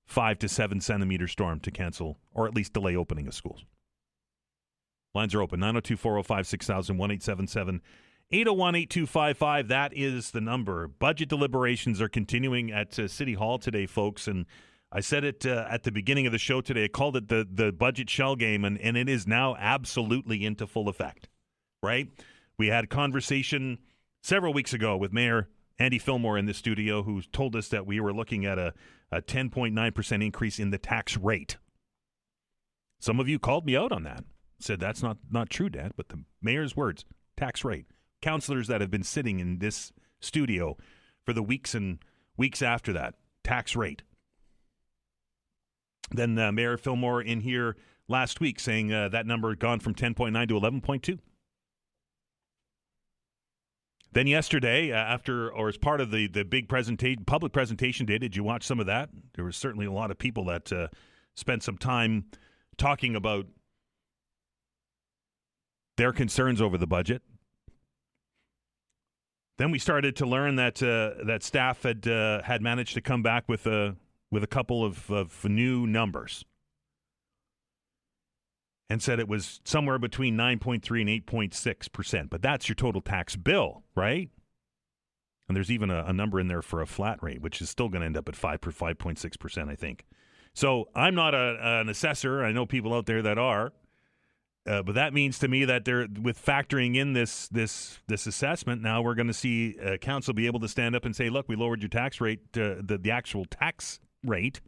5 to 7 centimeter storm to cancel or at least delay opening of schools. Lines are open, 902-405-6000, 801-8255, that is the number. Budget deliberations are continuing at City Hall today, folks, and I said it at the beginning of the show today. I called it the budget shell game, and it is now absolutely into full effect, right? We had a conversation several weeks ago with Mayor Andy Fillmore in the studio, who told us that we were looking at a 10.9% increase in the tax rate. Some of you called me out on that, said that's not true, Dad, but the mayor's words, tax rate. Councillors that have been sitting in this studio for the weeks and weeks after that, tax rate. Then Mayor Fillmore in here last week saying that number had gone from 10.9 to 11.2. Then yesterday, as part of the big public presentation day, did you watch some of that? There was certainly a lot of people that spent some time talking about their concerns over the budget. Then we started to learn that staff had managed to come back with a couple of new numbers, and said it was somewhere between 9.3 and 8.6%. But that's your total tax bill, right? And there's even a number in there for a flat rate, which is still going to end up at 5.6%, I think. So I'm not an assessor. I know people out there that are. But that means to me that with factoring in this assessment, now we're going to see council be able to stand up and say, look, we lowered your tax rate, the actual tax rate,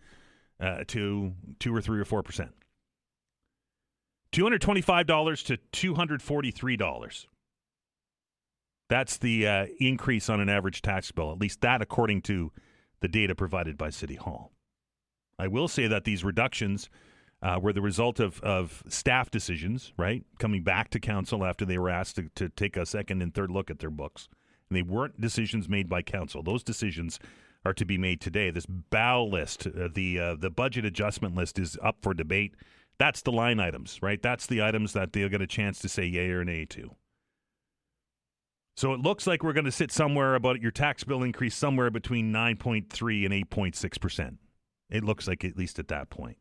to 2 or 3 or 4%. $225 to $243. That's the increase on an average tax bill, at least that according to the data provided by City Hall. I will say that these reductions were the result of staff decisions, right, coming back to council after they were asked to take a second and third look at their books. And they weren't decisions made by council. Those decisions are to be made today. This BOW list, the budget adjustment list, is up for debate. That's the line items, right? That's the items that they'll get a chance to say yay or nay to. So it looks like we're going to sit somewhere about your tax bill increase somewhere between 9.3 and 8.6%. It looks like, at least at that point.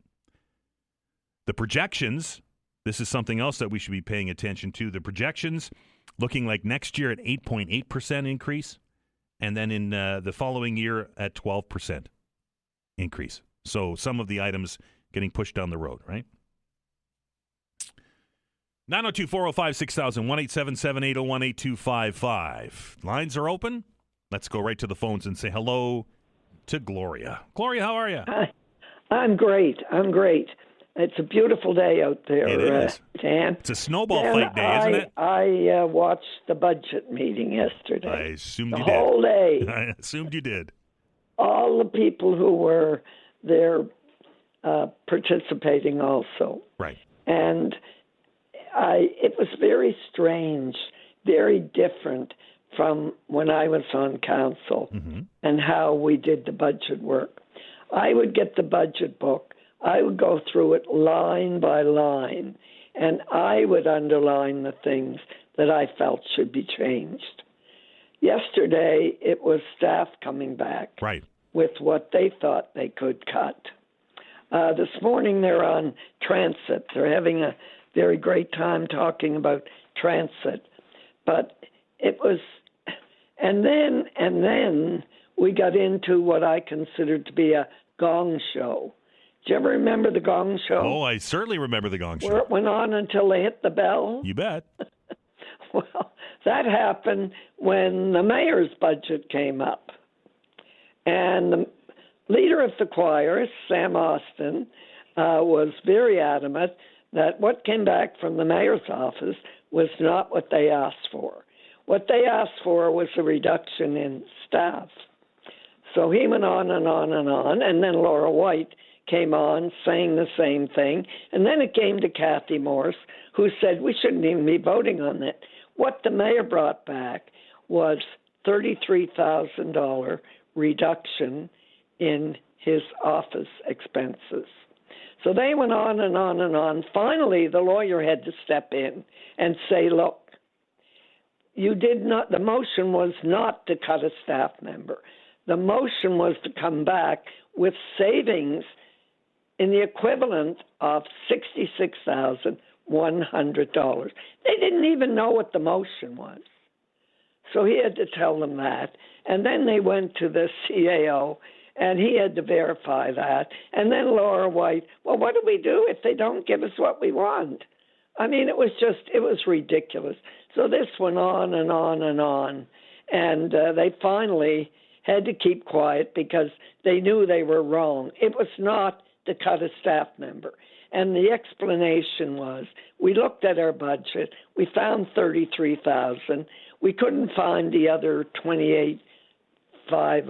The projections, this is something else that we should be paying attention to. The projections looking like next year at 8.8% increase, and then in the following year at 12% increase. So some of the items getting pushed down the road, right? 902-405-6000, 1-877-801-8255. Lines are open. Let's go right to the phones and say hello to Gloria. Gloria, how are you? Hi. I'm great. It's a beautiful day out there, it is. Dan. It's a snowball fight day, isn't it? I watched the budget meeting yesterday. I assumed you did. The whole day. I assumed you did. All the people who were there participating also. Right. And it was very strange, very different from when I was on council and how we did the budget work. I would get the budget book. I would go through it line by line, and I would underline the things that I felt should be changed. Yesterday, it was staff coming back with what they thought they could cut. This morning, they're on transit. They're having a very great time talking about transit. But it was, and then we got into what I considered to be a gong show. Do you ever remember the Gong Show? Oh, I certainly remember the Gong Show. Where it went on until they hit the bell? You bet. Well, that happened when the mayor's budget came up. And the leader of the choir, Sam Austin, was very adamant that what came back from the mayor's office was not what they asked for. What they asked for was a reduction in staff. So he went on and on and on, and then Laura White came on saying the same thing. And then it came to Cathy Morse, who said we shouldn't even be voting on it. What the mayor brought back was $33,000 reduction in his office expenses. So they went on and on and on. Finally, the lawyer had to step in and say, look, you did not, the motion was not to cut a staff member. The motion was to come back with savings in the equivalent of $66,100. They didn't even know what the motion was. So he had to tell them that. And then they went to the CAO, and he had to verify that. And then Laura White, well, what do we do if they don't give us what we want? I mean, it was ridiculous. So this went on and on and on. And they finally had to keep quiet because they knew they were wrong. It was not to cut a staff member. And the explanation was, we looked at our budget, we found $33,000. We couldn't find the other $28,501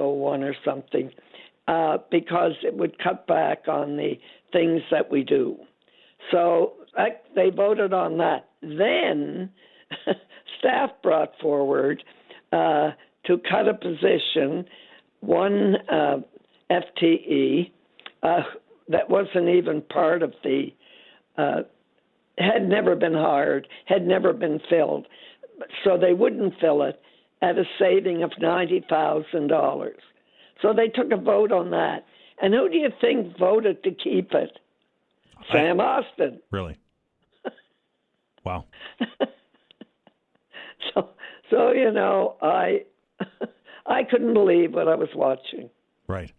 or something because it would cut back on the things that we do. So they voted on that. Then staff brought forward to cut a position, one FTE that wasn't even part of the, had never been hired, had never been filled. So they wouldn't fill it at a saving of $90,000. So they took a vote on that. And who do you think voted to keep it? Sam Austin. Really? Wow. So you know, I couldn't believe what I was watching. Right.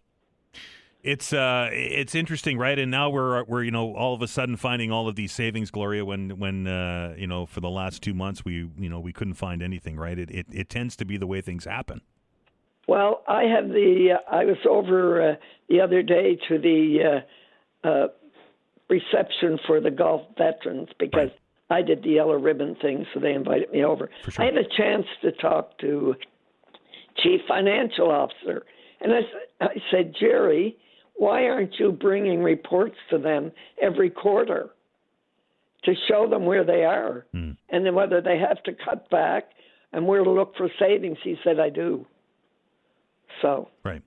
It's interesting, right? And now we're all of a sudden finding all of these savings, Gloria. When for the last 2 months we couldn't find anything, right? It tends to be the way things happen. Well, I was over the other day to the reception for the Gulf veterans because I did the yellow ribbon thing, so they invited me over. For sure. I had a chance to talk to Chief Financial Officer, and I said, Jerry, why aren't you bringing reports to them every quarter to show them where they are and then whether they have to cut back and where to look for savings? He said, I do. So. Right.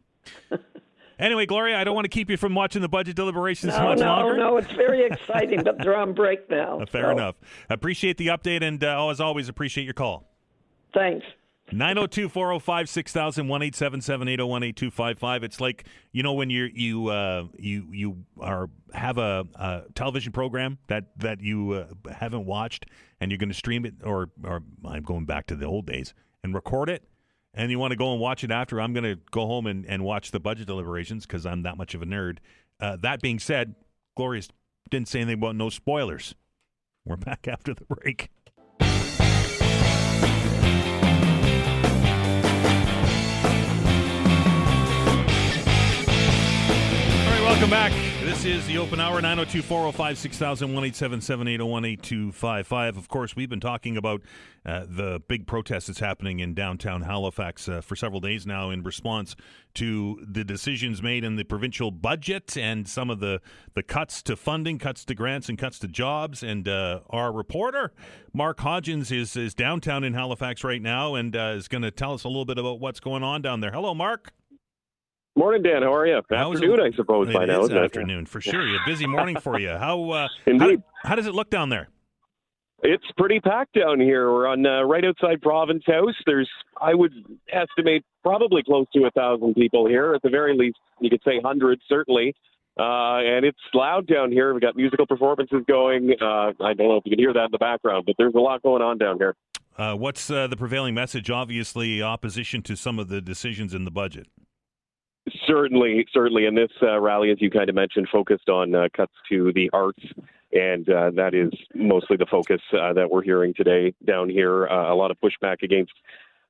Anyway, Gloria, I don't want to keep you from watching the budget deliberations much longer. No, it's very exciting, but they're on break now. Fair enough. Appreciate the update, and as always, appreciate your call. Thanks. 902-405-6000, 1-877-801-8255. It's like, when you have a television program that you haven't watched, and you're going to stream it, or I'm going back to the old days, and record it, and you want to go and watch it after. I'm going to go home and watch the budget deliberations because I'm that much of a nerd. That being said, Gloria didn't say anything about no spoilers. We're back after the break. Welcome back. This is the Open Hour, 902-405-6000, 1-877-801-8255. Of course, we've been talking about the big protest that's happening in downtown Halifax for several days now in response to the decisions made in the provincial budget and some of the cuts to funding, cuts to grants, and cuts to jobs. And our reporter, Mark Hodgins, is downtown in Halifax right now and is going to tell us a little bit about what's going on down there. Hello, Mark. Morning, Dan. How are you? Afternoon, I suppose, by now. It is afternoon, for sure. A busy morning for you. Indeed. How does it look down there? It's pretty packed down here. We're on right outside Province House. There's, I would estimate, probably close to 1,000 people here. At the very least, you could say hundreds, certainly. And it's loud down here. We've got musical performances going. I don't know if you can hear that in the background, but there's a lot going on down here. What's the prevailing message? Obviously, opposition to some of the decisions in the budget. Certainly. And this rally, as you kind of mentioned, focused on cuts to the arts, and that is mostly the focus that we're hearing today down here. A lot of pushback against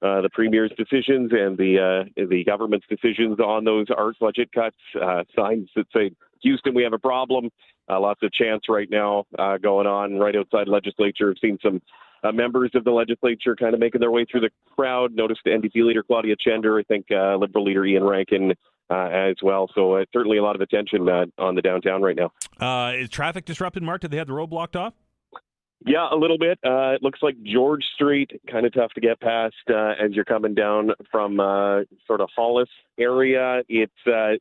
the Premier's decisions and the government's decisions on those arts budget cuts. Signs that say, Houston, we have a problem. Lots of chants right now going on right outside legislature. I've seen some members of the legislature kind of making their way through the crowd. Noticed NDP leader Claudia Chender, I think Liberal leader Ian Rankin as well. So certainly a lot of attention on the downtown right now. Is traffic disrupted, Mark? Did they have the road blocked off? Yeah, a little bit. It looks like George Street, kind of tough to get past as you're coming down from sort of Hollis area. It's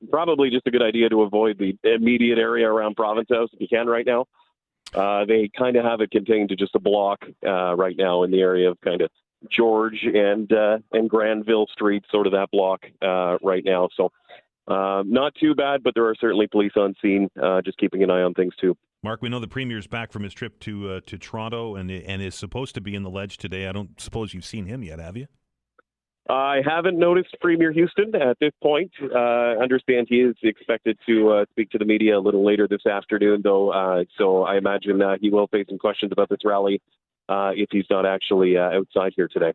probably just a good idea to avoid the immediate area around Province House if you can right now. They kind of have it contained to just a block right now in the area of kind of George and Granville Street, sort of that block right now. So not too bad, but there are certainly police on scene, just keeping an eye on things too. Mark, we know the Premier's back from his trip to Toronto and is supposed to be in the Ledge today. I don't suppose you've seen him yet, have you? I haven't noticed Premier Houston at this point. Understand he is expected to speak to the media a little later this afternoon, though. So I imagine he will face some questions about this rally if he's not actually outside here today.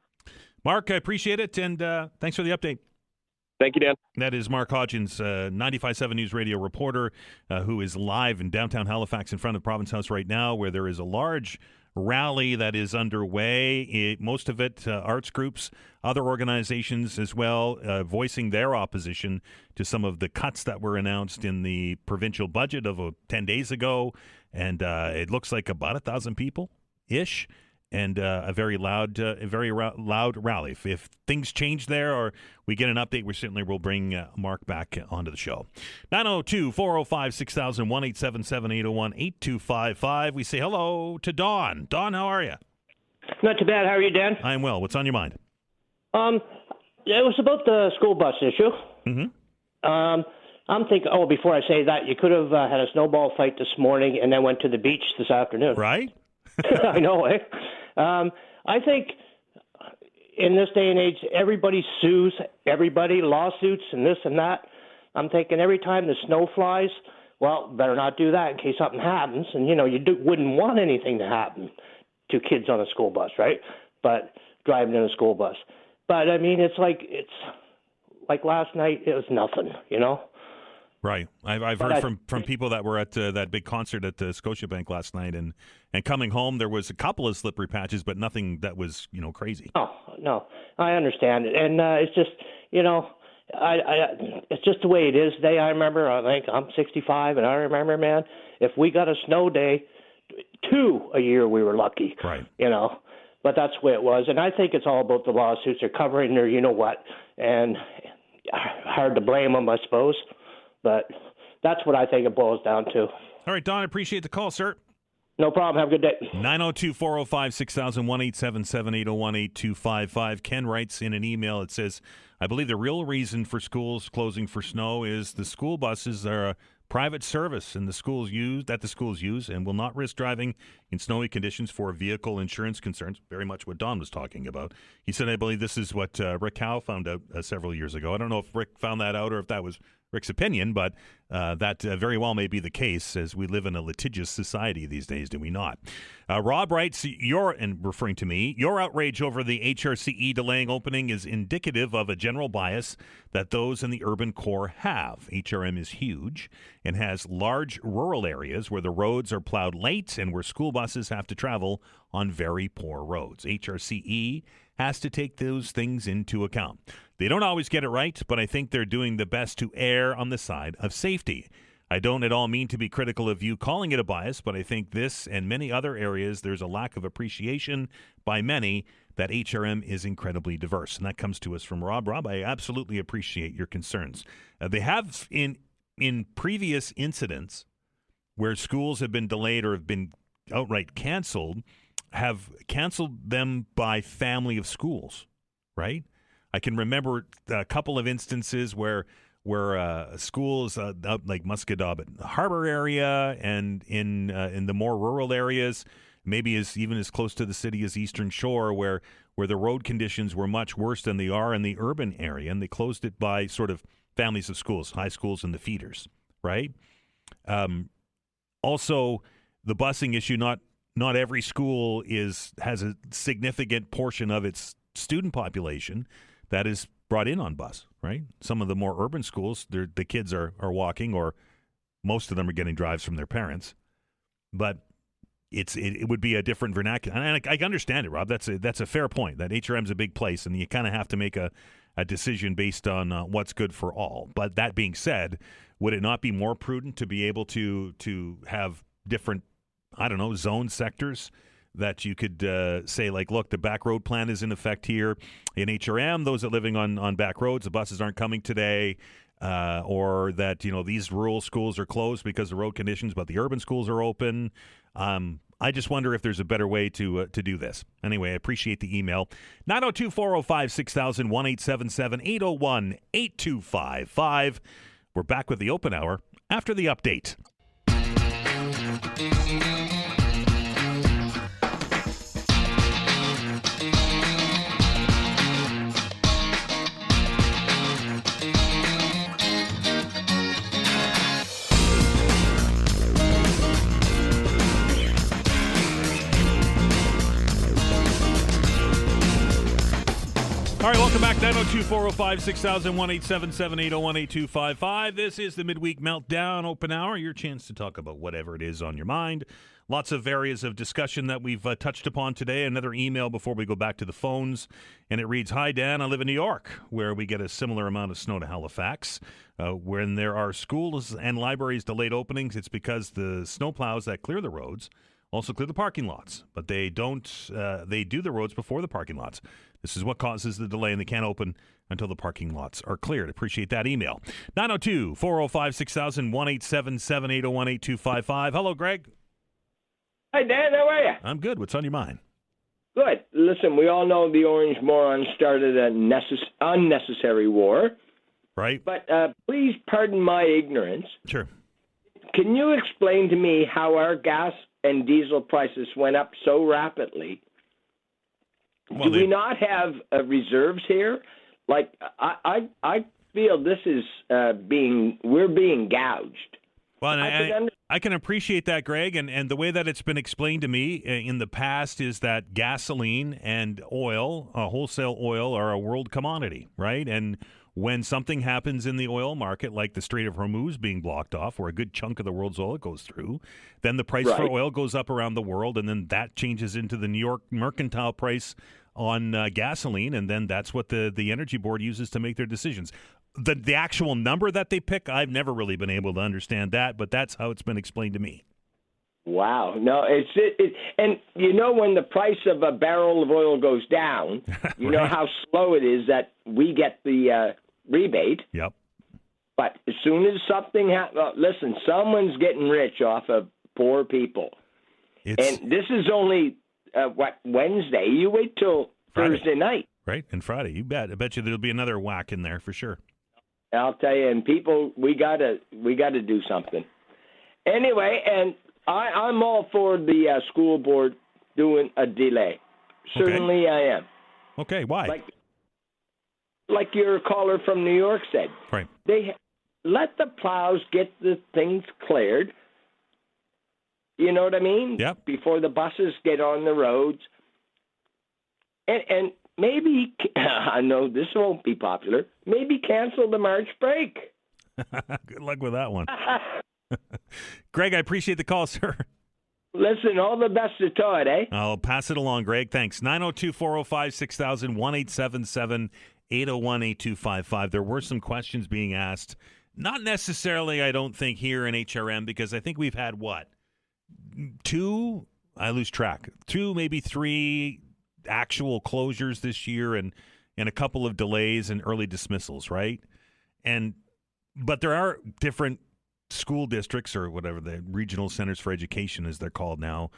Mark, I appreciate it, and thanks for the update. Thank you, Dan. That is Mark Hodgins, 95.7 News Radio reporter, who is live in downtown Halifax in front of Province House right now, where there is a large rally that is underway. Most of it arts groups, other organizations as well, voicing their opposition to some of the cuts that were announced in the provincial budget of 10 days ago. And it looks like about 1,000 people-ish. And a very loud rally. If things change there or we get an update, we certainly will bring Mark back onto the show. 902-405-6000, 1-877-801-8255. We say hello to Don. Don, how are you? Not too bad. How are you, Dan? I'm well. What's on your mind? It was about the school bus issue. Mm-hmm. I'm thinking, before I say that, you could have had a snowball fight this morning and then went to the beach this afternoon. Right? I know, eh? I think in this day and age, everybody sues everybody, lawsuits and this and that. I'm thinking every time the snow flies, well, better not do that in case something happens. And, you wouldn't want anything to happen to kids on a school bus, right? But driving in a school bus. But, I mean, it's like last night, it was nothing, Right. I've heard from people that were at that big concert at Scotiabank last night, and coming home there was a couple of slippery patches, but nothing that was crazy. Oh no, I understand it, and it's just it's just the way it is today. I remember, I think I'm 65, and I remember, man, if we got a snow day, 2 a year, we were lucky. Right. But that's the way it was, and I think it's all about the lawsuits. They're covering their and hard to blame them, I suppose. But that's what I think it boils down to. All right, Don, I appreciate the call, sir. No problem. Have a good day. 902-405-6000, 1-877-801-8255. Ken writes in an email, it says, I believe the real reason for schools closing for snow is the school buses are a private service that the schools use and will not risk driving in snowy conditions for vehicle insurance concerns. Very much what Don was talking about. He said, I believe this is what Rick Howe found out several years ago. I don't know if Rick found that out or if that was Rick's opinion, but that very well may be the case, as we live in a litigious society these days, do we not? Rob writes, referring to me, your outrage over the HRCE delaying opening is indicative of a general bias that those in the urban core have. HRM is huge and has large rural areas where the roads are plowed late and where school buses have to travel on very poor roads. HRCE has to take those things into account. They don't always get it right, but I think they're doing the best to err on the side of safety. I don't at all mean to be critical of you calling it a bias, but I think this and many other areas, there's a lack of appreciation by many that HRM is incredibly diverse. And that comes to us from Rob. Rob, I absolutely appreciate your concerns. They have, in previous incidents where schools have been delayed or have been outright canceled, have canceled them by family of schools, right? I can remember a couple of instances where schools out like Musquodoboit Harbor area and in the more rural areas, maybe even as close to the city as Eastern Shore, where the road conditions were much worse than they are in the urban area, and they closed it by sort of families of schools, high schools and the feeders, right? Also, the busing issue, not every school has a significant portion of its student population that is brought in on bus, right? Some of the more urban schools, the kids are walking, or most of them are getting drives from their parents. But it would be a different vernacular. And I understand it, Rob. That's a fair point, that HRM's a big place, and you kind of have to make a decision based on what's good for all. But that being said, would it not be more prudent to be able to have different, zone sectors that you could say, like, look, the back road plan is in effect here in HRM. Those that are living on back roads, the buses aren't coming today, or that, these rural schools are closed because of road conditions, but the urban schools are open. I just wonder if there's a better way to do this. Anyway, I appreciate the email. 902-405-6000, 1-877-801-8255. We're back with the open hour after the update. 902-405-6000-1-877-801-8255. This is the Midweek Meltdown Open Hour, your chance to talk about whatever it is on your mind. Lots of areas of discussion that we've touched upon today. Another email before we go back to the phones, and it reads, "Hi, Dan. I live in New York, where we get a similar amount of snow to Halifax. When there are schools and libraries delayed openings, it's because the snowplows that clear the roads also clear the parking lots, but they don't. They do the roads before the parking lots. This is what causes the delay, and they can't open until the parking lots are cleared." Appreciate that email. 902-405-6000, 1-877-801-8255. Hello, Greg. Hi, Dan. How are you? I'm good. What's on your mind? Good. Listen, we all know the orange morons started an unnecessary war. Right. But please pardon my ignorance. Sure. Can you explain to me how our gas and diesel prices went up so rapidly? Well, Do we not have reserves here? Like, I feel this is we're being gouged. Well, and I can appreciate that, Greg, and the way that it's been explained to me in the past is that gasoline and oil, wholesale oil, are a world commodity, right? And when something happens in the oil market, like the Strait of Hormuz being blocked off, where a good chunk of the world's oil goes through, then the price for oil goes up around the world, and then that changes into the New York mercantile price on gasoline, and then that's what the Energy Board uses to make their decisions. The actual number that they pick, I've never really been able to understand that, but that's how it's been explained to me. Wow. No, and you know when the price of a barrel of oil goes down, you know how slow it is that we get the rebate. Yep. But as soon as something happens, listen, someone's getting rich off of poor people. And this is only, Wednesday? You wait till Friday. Thursday night. Right, and Friday, you bet. I bet you there'll be another whack in there for sure. I'll tell you, and people, we gotta do something. Anyway, and I'm all for the school board doing a delay. Certainly I am. Okay, why? Like your caller from New York said. Right. They let the plows get the things cleared. You know what I mean? Yep. Before the buses get on the roads. And maybe, I know this won't be popular, maybe cancel the March break. Good luck with that one. Greg, I appreciate the call, sir. Listen, all the best to Todd, eh? I'll pass it along, Greg. Thanks. 902-405-6000, 1-877-801-8255. There were some questions being asked. Not necessarily, I don't think, here in HRM, because I think we've had, two, maybe three actual closures this year and a couple of delays and early dismissals, right? But there are different school districts, or whatever, the regional centers for education as they're called now,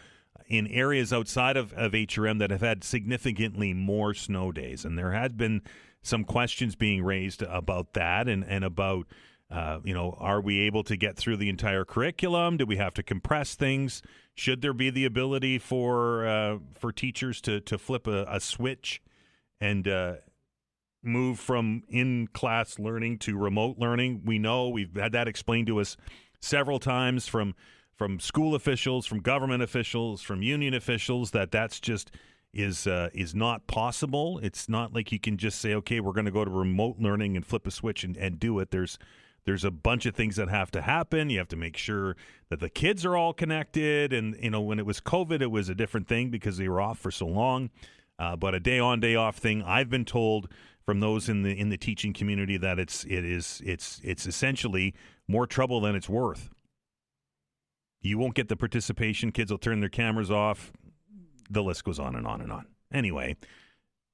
in areas outside of HRM that have had significantly more snow days. And there had been some questions being raised about that and about, are we able to get through the entire curriculum? Do we have to compress things? Should there be the ability for teachers to flip a switch and move from in-class learning to remote learning? We know we've had that explained to us several times from school officials, from government officials, from union officials, that's just is not possible. It's not like you can just say, okay, we're going to go to remote learning and flip a switch and do it. There's a bunch of things that have to happen. You have to make sure that the kids are all connected. And, when it was COVID, it was a different thing because they were off for so long. But a day on, day off thing, I've been told from those in the teaching community that it's essentially more trouble than it's worth. You won't get the participation. Kids will turn their cameras off. The list goes on and on and on. Anyway,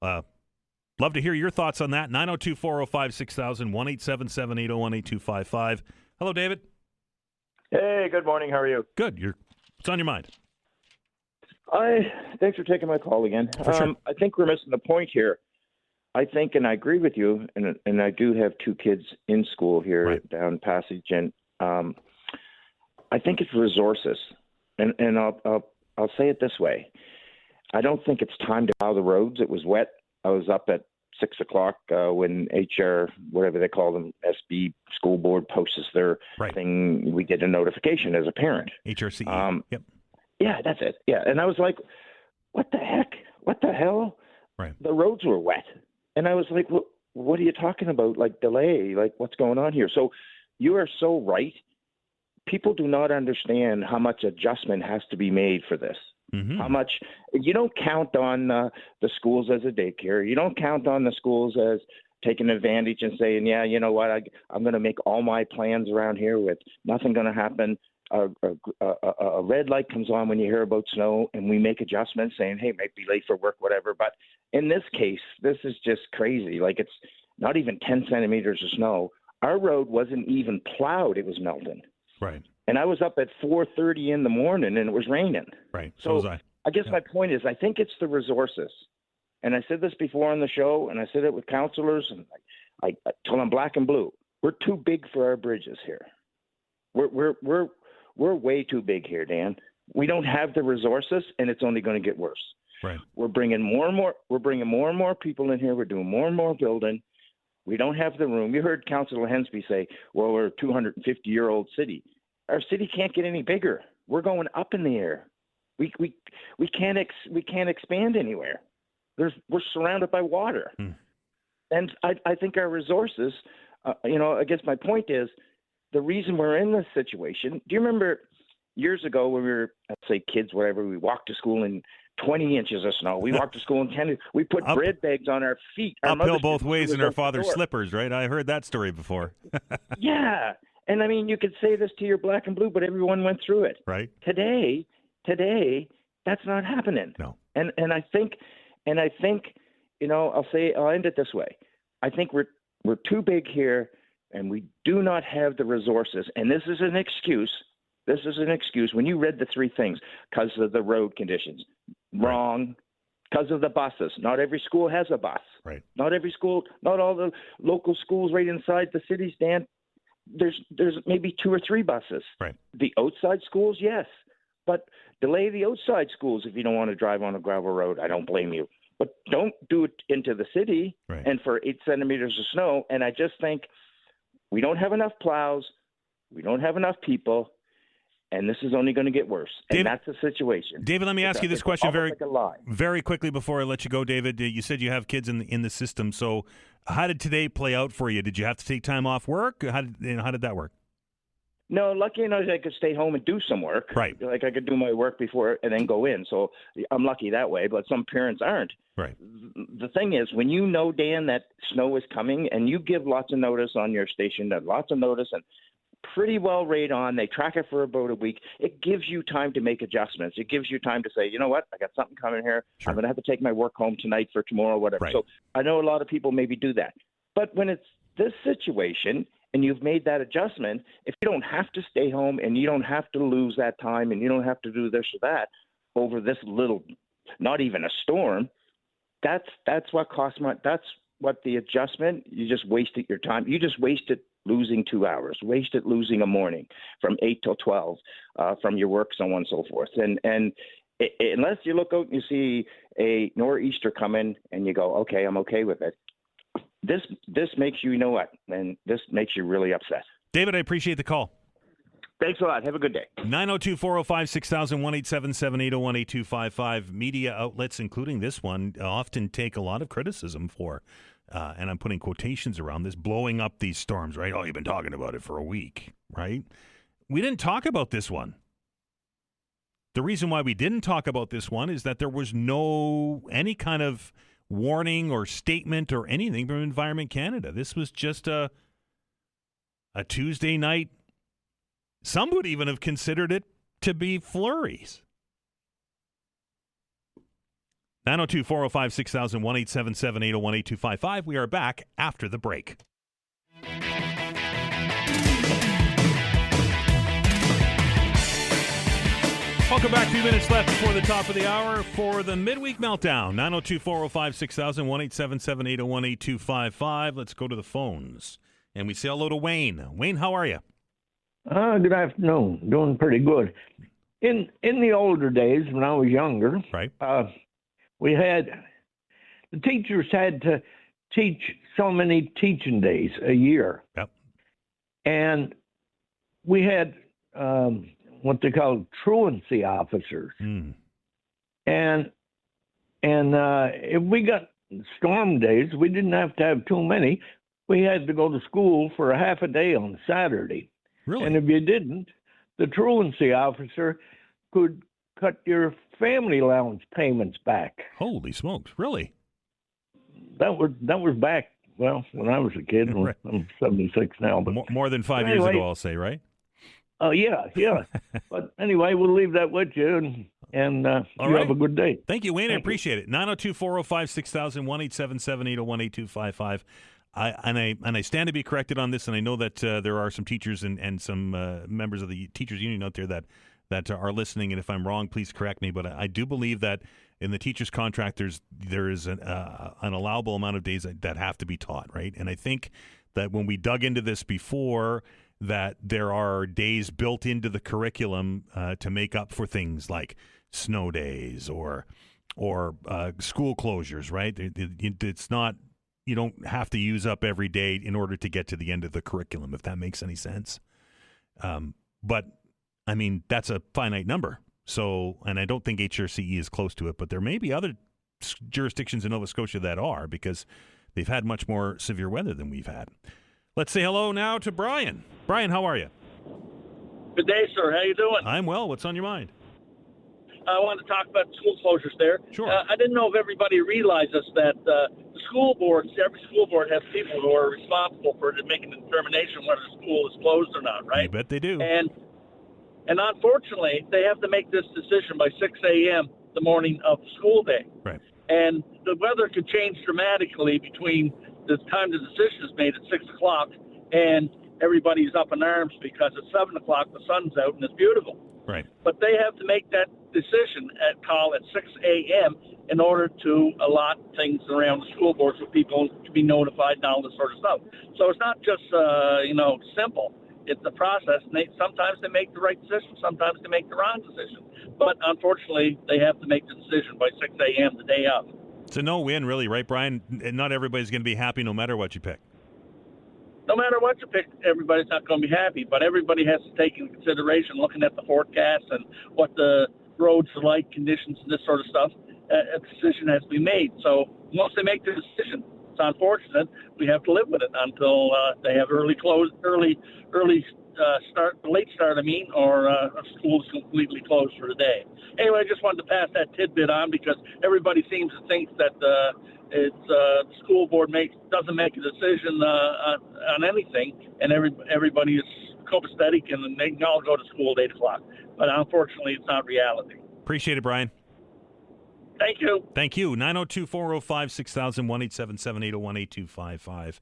love to hear your thoughts on that. 902-405-6000, 1-877-801-8255. Hello, David. Hey, good morning. How are you? Good. What's on your mind? Thanks for taking my call again. Sure. I think we're missing the point here. I think, and I agree with you, and I do have two kids in school here down Passage, and I think it's resources. And I'll say it this way. I don't think it's time to plow the roads. It was wet. I was up at 6 o'clock when HR, whatever they call them, SB school board posts their thing. We get a notification as a parent. HRCE. Yep. Yeah, that's it. Yeah. And I was like, what the heck? What the hell? Right. The roads were wet. And I was like, well, what are you talking about? Like delay, like what's going on here? So you are so right. People do not understand how much adjustment has to be made for this. Mm-hmm. How much you don't count on the schools as a daycare. You don't count on the schools as taking advantage and saying, yeah, you know what, I'm going to make all my plans around here with nothing going to happen. A red light comes on when you hear about snow, and we make adjustments saying, hey, might be late for work, whatever. But in this case, this is just crazy. Like, it's not even 10 centimeters of snow. Our road wasn't even plowed. It was melting. Right. And I was up at 4:30 in the morning, and it was raining. Right. So was I. I guess my point is, I think it's the resources. And I said this before on the show, and I said it with councillors, and I told them black and blue. We're too big for our bridges here. We're way too big here, Dan. We don't have the resources, and it's only going to get worse. Right. We're bringing more and more. We're bringing more and more people in here. We're doing more and more building. We don't have the room. You heard Councillor Hensby say, "Well, we're a 250-year-old city. Our city can't get any bigger. We're going up in the air. We can't expand anywhere. We're surrounded by water." And I think our resources, I guess my point is, the reason we're in this situation, do you remember years ago when we were, let's say, kids, whatever, we walked to school in 20 inches of snow. We walked to school in 10. We put bread bags on our feet. Uphill both ways in our father's slippers, right? I heard that story before. Yeah. And, I mean, you could say this to your black and blue, but everyone went through it. Right. Today, that's not happening. No. And I think, I'll end it this way. I think we're too big here, and we do not have the resources. And this is an excuse. This is an excuse. When you read the three things, because of the road conditions, wrong. Because of the buses. Not every school has a bus. Right. Not every school, not all the local schools right inside the cities, Dan. There's maybe 2 or 3 buses. Right. The outside schools, yes. But delay the outside schools if you don't want to drive on a gravel road. I don't blame you. But don't do it into the city and for 8 centimeters of snow. And I just think we don't have enough plows. We don't have enough people. And this is only going to get worse. And that's the situation. David, let me ask you this question very quickly before I let you go, David. You said you have kids in the system. So how did today play out for you? Did you have to take time off work? How did that work? No, lucky enough I could stay home and do some work. Right. Like I could do my work before and then go in. So I'm lucky that way, but some parents aren't. Right. The thing is, when you know, Dan, that snow is coming and you give lots of notice on your station, lots of notice and pretty well rate on, they track it for about a week, it gives you time to make adjustments. It gives you time to say, you know what, I got something coming here. Sure. I'm going to have to take my work home tonight for tomorrow, whatever. Right. So I know a lot of people maybe do that. But when it's this situation and you've made that adjustment, if you don't have to stay home and you don't have to lose that time and you don't have to do this or that over this little, not even a storm, that's what costs money. That's what the adjustment, you just wasted your time. You just wasted losing 2 hours, wasted losing a morning from 8 till 12 from your work, so on and so forth. And unless you look out and you see a nor'easter coming and you go, okay, I'm okay with it, this makes you know what, and this makes you really upset. David, I appreciate the call. Thanks a lot. Have a good day. 902-405-6000, 1-877-801-8255. Media outlets, including this one, often take a lot of criticism for, and I'm putting quotations around this, blowing up these storms, right? Oh, you've been talking about it for a week, right? We didn't talk about this one. The reason why we didn't talk about this one is that there was any kind of warning or statement or anything from Environment Canada. This was just a Tuesday night. Some would even have considered it to be flurries. 902-405-6000, 1-877-801-8255. We are back after the break. Welcome back. 2 minutes left before the top of the hour for the Mid-Week Meltdown. 902-405-6000, 1-877-801-8255. Let's go to the phones. And we say hello to Wayne. Wayne, how are you? Good afternoon. Doing pretty good. In the older days, when I was younger, right, the teachers had to teach so many teaching days a year. Yep. And we had what they call truancy officers. Mm. And if we got storm days, we didn't have to have too many. We had to go to school for a half a day on Saturday. Really? And if you didn't, the truancy officer could cut your family allowance payments back. Holy smokes! Really? That was back, well, when I was a kid. Right. I'm 76 now. But More than 5 years ago, I'll say, right? Oh, yeah. But anyway, we'll leave that with you, and you have a good day. Thank you, Wayne. I appreciate it. 902-405-6000, 1-877-801-8255. I stand to be corrected on this, and I know that there are some teachers and some members of the teachers union out there that are listening, and if I'm wrong, please correct me, but I do believe that in the teacher's contract, there is an allowable amount of days that have to be taught, right? And I think that when we dug into this before, that there are days built into the curriculum to make up for things like snow days or school closures, right? It's not, you don't have to use up every day in order to get to the end of the curriculum, if that makes any sense. But I mean, that's a finite number. So, and I don't think HRCE is close to it, but there may be other jurisdictions in Nova Scotia that are, because they've had much more severe weather than we've had. Let's say hello now to Brian. Brian, how are you? Good day, sir. How you doing? I'm well. What's on your mind? I wanted to talk about school closures there. Sure. I didn't know if everybody realizes that the school boards, every school board has people who are responsible for making the determination whether the school is closed or not, right? You bet they do. And unfortunately, they have to make this decision by 6 a.m. the morning of the school day. Right. And the weather could change dramatically between the time the decision is made at 6 o'clock and everybody's up in arms because at 7 o'clock the sun's out and it's beautiful. Right. But they have to make that decision at 6 a.m. in order to allot things around the school boards for people to be notified and all this sort of stuff. So it's not just, simple. It's a process. And sometimes they make the right decision, sometimes they make the wrong decision. But unfortunately, they have to make the decision by 6 a.m. the day of. It's a no-win, really, right, Brian? Not everybody's going to be happy no matter what you pick. No matter what you pick, everybody's not going to be happy, but everybody has to take into consideration, looking at the forecast and what the roads are like, conditions, and this sort of stuff. A decision has to be made. So once they make the decision, it's unfortunate. We have to live with it until they have late start, or school's completely closed for the day. Anyway, I just wanted to pass that tidbit on because everybody seems to think that the school board doesn't make a decision on anything, and everybody is copacetic and they can all go to school at 8 o'clock. But unfortunately, it's not reality. Appreciate it, Brian. Thank you. Thank you. 902-405-6000, 1-877-801-8255.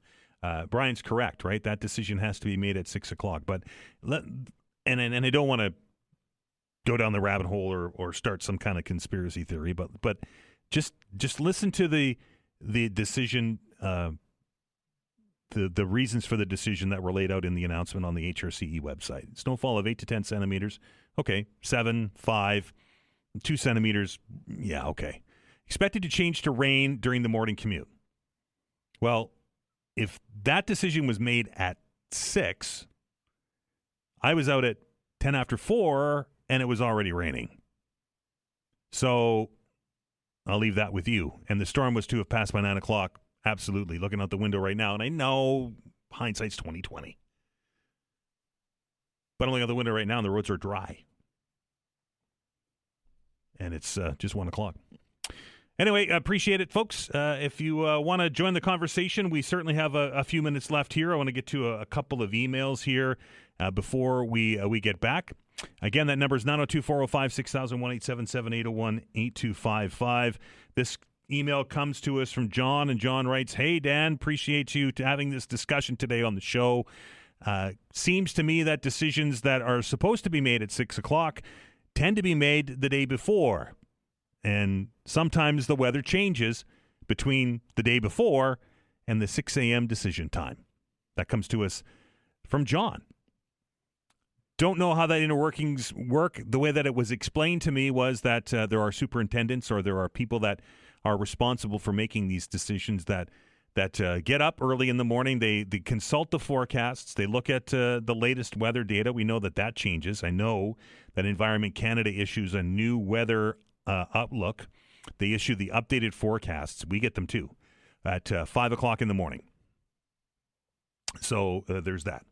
Brian's correct, right? That decision has to be made at 6 o'clock. But and I don't want to go down the rabbit hole or start some kind of conspiracy theory, but just listen to the decision, the reasons for the decision that were laid out in the announcement on the HRCE website. Snowfall of 8 to 10 centimeters. Okay, 7, 5, 2 centimeters. Yeah, okay. Expected to change to rain during the morning commute. Well, if that decision was made at 6, I was out at 10 after 4, and it was already raining. So I'll leave that with you. And the storm was to have passed by 9 o'clock. Absolutely. Looking out the window right now, and I know hindsight's 20/20. But I'm looking out the window right now, and the roads are dry. And it's just 1 o'clock. Anyway, appreciate it, folks. If you want to join the conversation, we certainly have a few minutes left here. I want to get to a couple of emails here before we get back. Again, that number is 902-405-6000, 1-877-801-8255. This email comes to us from John, and John writes, "Hey, Dan, appreciate you having this discussion today on the show. Seems to me that decisions that are supposed to be made at 6 o'clock tend to be made the day before. And sometimes the weather changes between the day before and the 6 a.m. decision time." That comes to us from John. Don't know how that inner workings work. The way that it was explained to me was that there are superintendents or there are people that are responsible for making these decisions that get up early in the morning. They consult the forecasts. They look at the latest weather data. We know that changes. I know that Environment Canada issues a new weather outlook They issue the updated forecasts. We get them too at 5 o'clock in the morning. So there's that.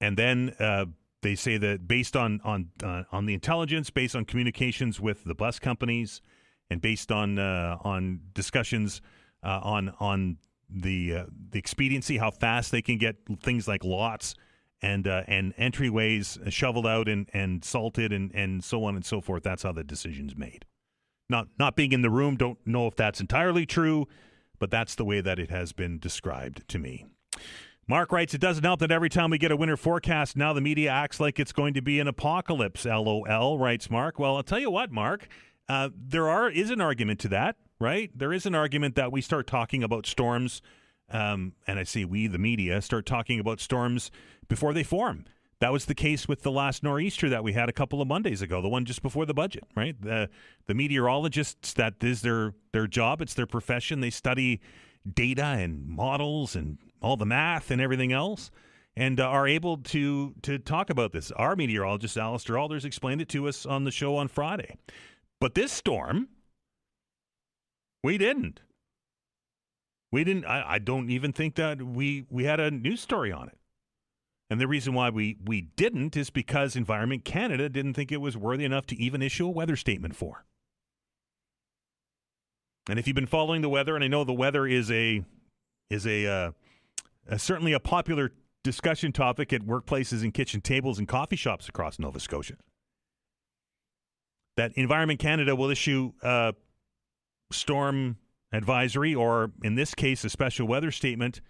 And then they say that based on the intelligence, based on communications with the bus companies, and based on discussions on the expediency, how fast they can get things like lots and entryways shoveled out and salted and so on and so forth. That's how the decision's made. Not being in the room, don't know if that's entirely true, but that's the way that it has been described to me. Mark writes, it doesn't help that every time we get a winter forecast, now the media acts like it's going to be an apocalypse. LOL, writes Mark. Well, I'll tell you what, Mark, there is an argument to that, right? There is an argument that we start talking about storms, and I say we, the media, start talking about storms before they form. That was the case with the last nor'easter that we had a couple of Mondays ago, the one just before the budget, right? The meteorologists, that is their job. It's their profession. They study data and models and all the math and everything else, and are able to talk about this. Our meteorologist, Alistair Alders, explained it to us on the show on Friday. But this storm, we didn't. I don't even think that we had a news story on it. And the reason why we didn't is because Environment Canada didn't think it was worthy enough to even issue a weather statement for. And if you've been following the weather, and I know the weather is certainly a popular discussion topic at workplaces and kitchen tables and coffee shops across Nova Scotia, that Environment Canada will issue a storm advisory, or in this case, a special weather statement,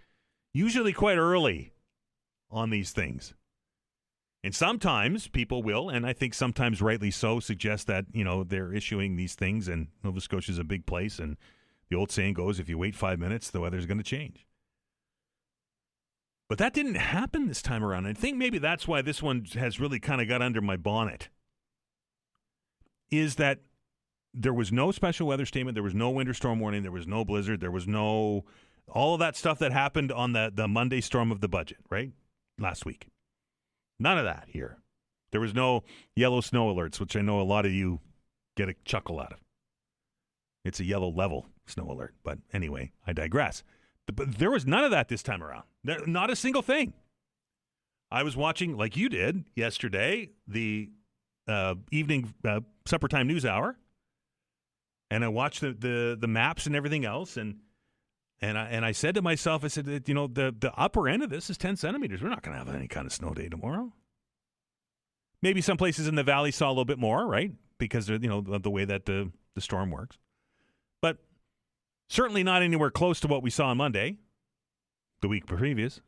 usually quite early on these things. And sometimes people will, and I think sometimes rightly so, suggest that, they're issuing these things, and Nova Scotia is a big place, and the old saying goes, if you wait 5 minutes, the weather's going to change. But that didn't happen this time around. I think maybe that's why this one has really kind of got under my bonnet, is that there was no special weather statement, there was no winter storm warning, there was no blizzard, there was no all of that stuff that happened on the Monday storm of the budget, right? Last week. None of that here. There was no yellow snow alerts, which I know a lot of you get a chuckle out of. It's a yellow level snow alert. But anyway, I digress. But there was none of that this time around. Not a single thing. I was watching, like you did yesterday, the evening supper time news hour, and I watched the maps and everything else, and I said to myself, I said, the upper end of this is 10 centimeters. We're not going to have any kind of snow day tomorrow. Maybe some places in the valley saw a little bit more, right? Because of the way that the storm works. But certainly not anywhere close to what we saw on Monday, the week previous.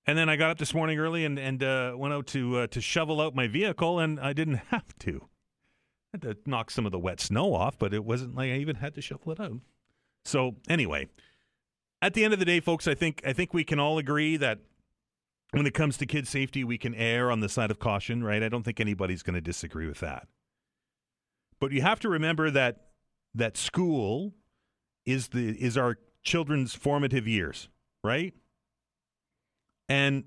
And then I got up this morning early and went out to shovel out my vehicle, and I didn't have to. I had to knock some of the wet snow off, but it wasn't like I even had to shovel it out. So anyway, at the end of the day, folks, I think we can all agree that when it comes to kid safety, we can err on the side of caution, right? I don't think anybody's going to disagree with that. But you have to remember that school is our children's formative years, right? And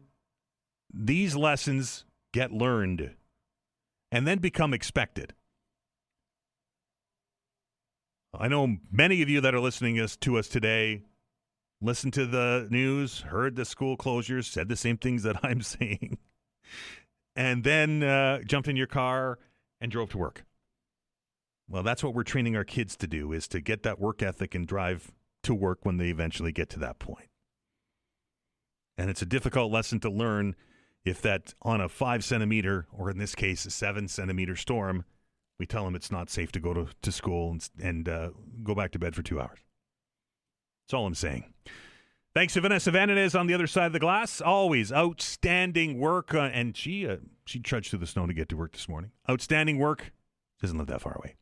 these lessons get learned and then become expected. I know many of you that are listening to us today listened to the news, heard the school closures, said the same things that I'm saying, and then jumped in your car and drove to work. Well, that's what we're training our kids to do, is to get that work ethic and drive to work when they eventually get to that point. And it's a difficult lesson to learn if that on a 5 centimeter, or in this case, a 7 centimeter storm, we tell them it's not safe to go to school and go back to bed for 2 hours. That's all I'm saying. Thanks to Vanessa Veinotte on the other side of the glass. Always outstanding work. And she trudged through the snow to get to work this morning. Outstanding work. Doesn't live that far away.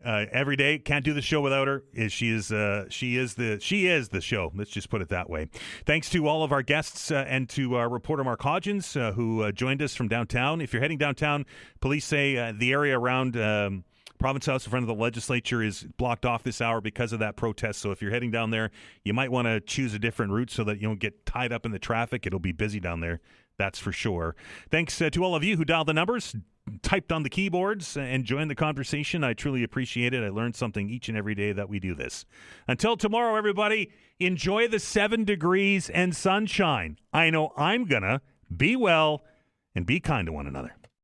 Every day, can't do the show without her. She is the show. Let's just put it that way. Thanks to all of our guests and to our reporter Mark Hodgins, who joined us from downtown. If you're heading downtown, police say the area around Province House in front of the legislature is blocked off this hour because of that protest. So if you're heading down there, you might want to choose a different route so that you don't get tied up in the traffic. It'll be busy down there. That's for sure. Thanks to all of you who dialed the numbers. typed on the keyboards and joined the conversation. I truly appreciate it. I learned something each and every day that we do this. Until tomorrow, everybody, enjoy the 7 degrees and sunshine. I know I'm gonna. Be well and be kind to one another.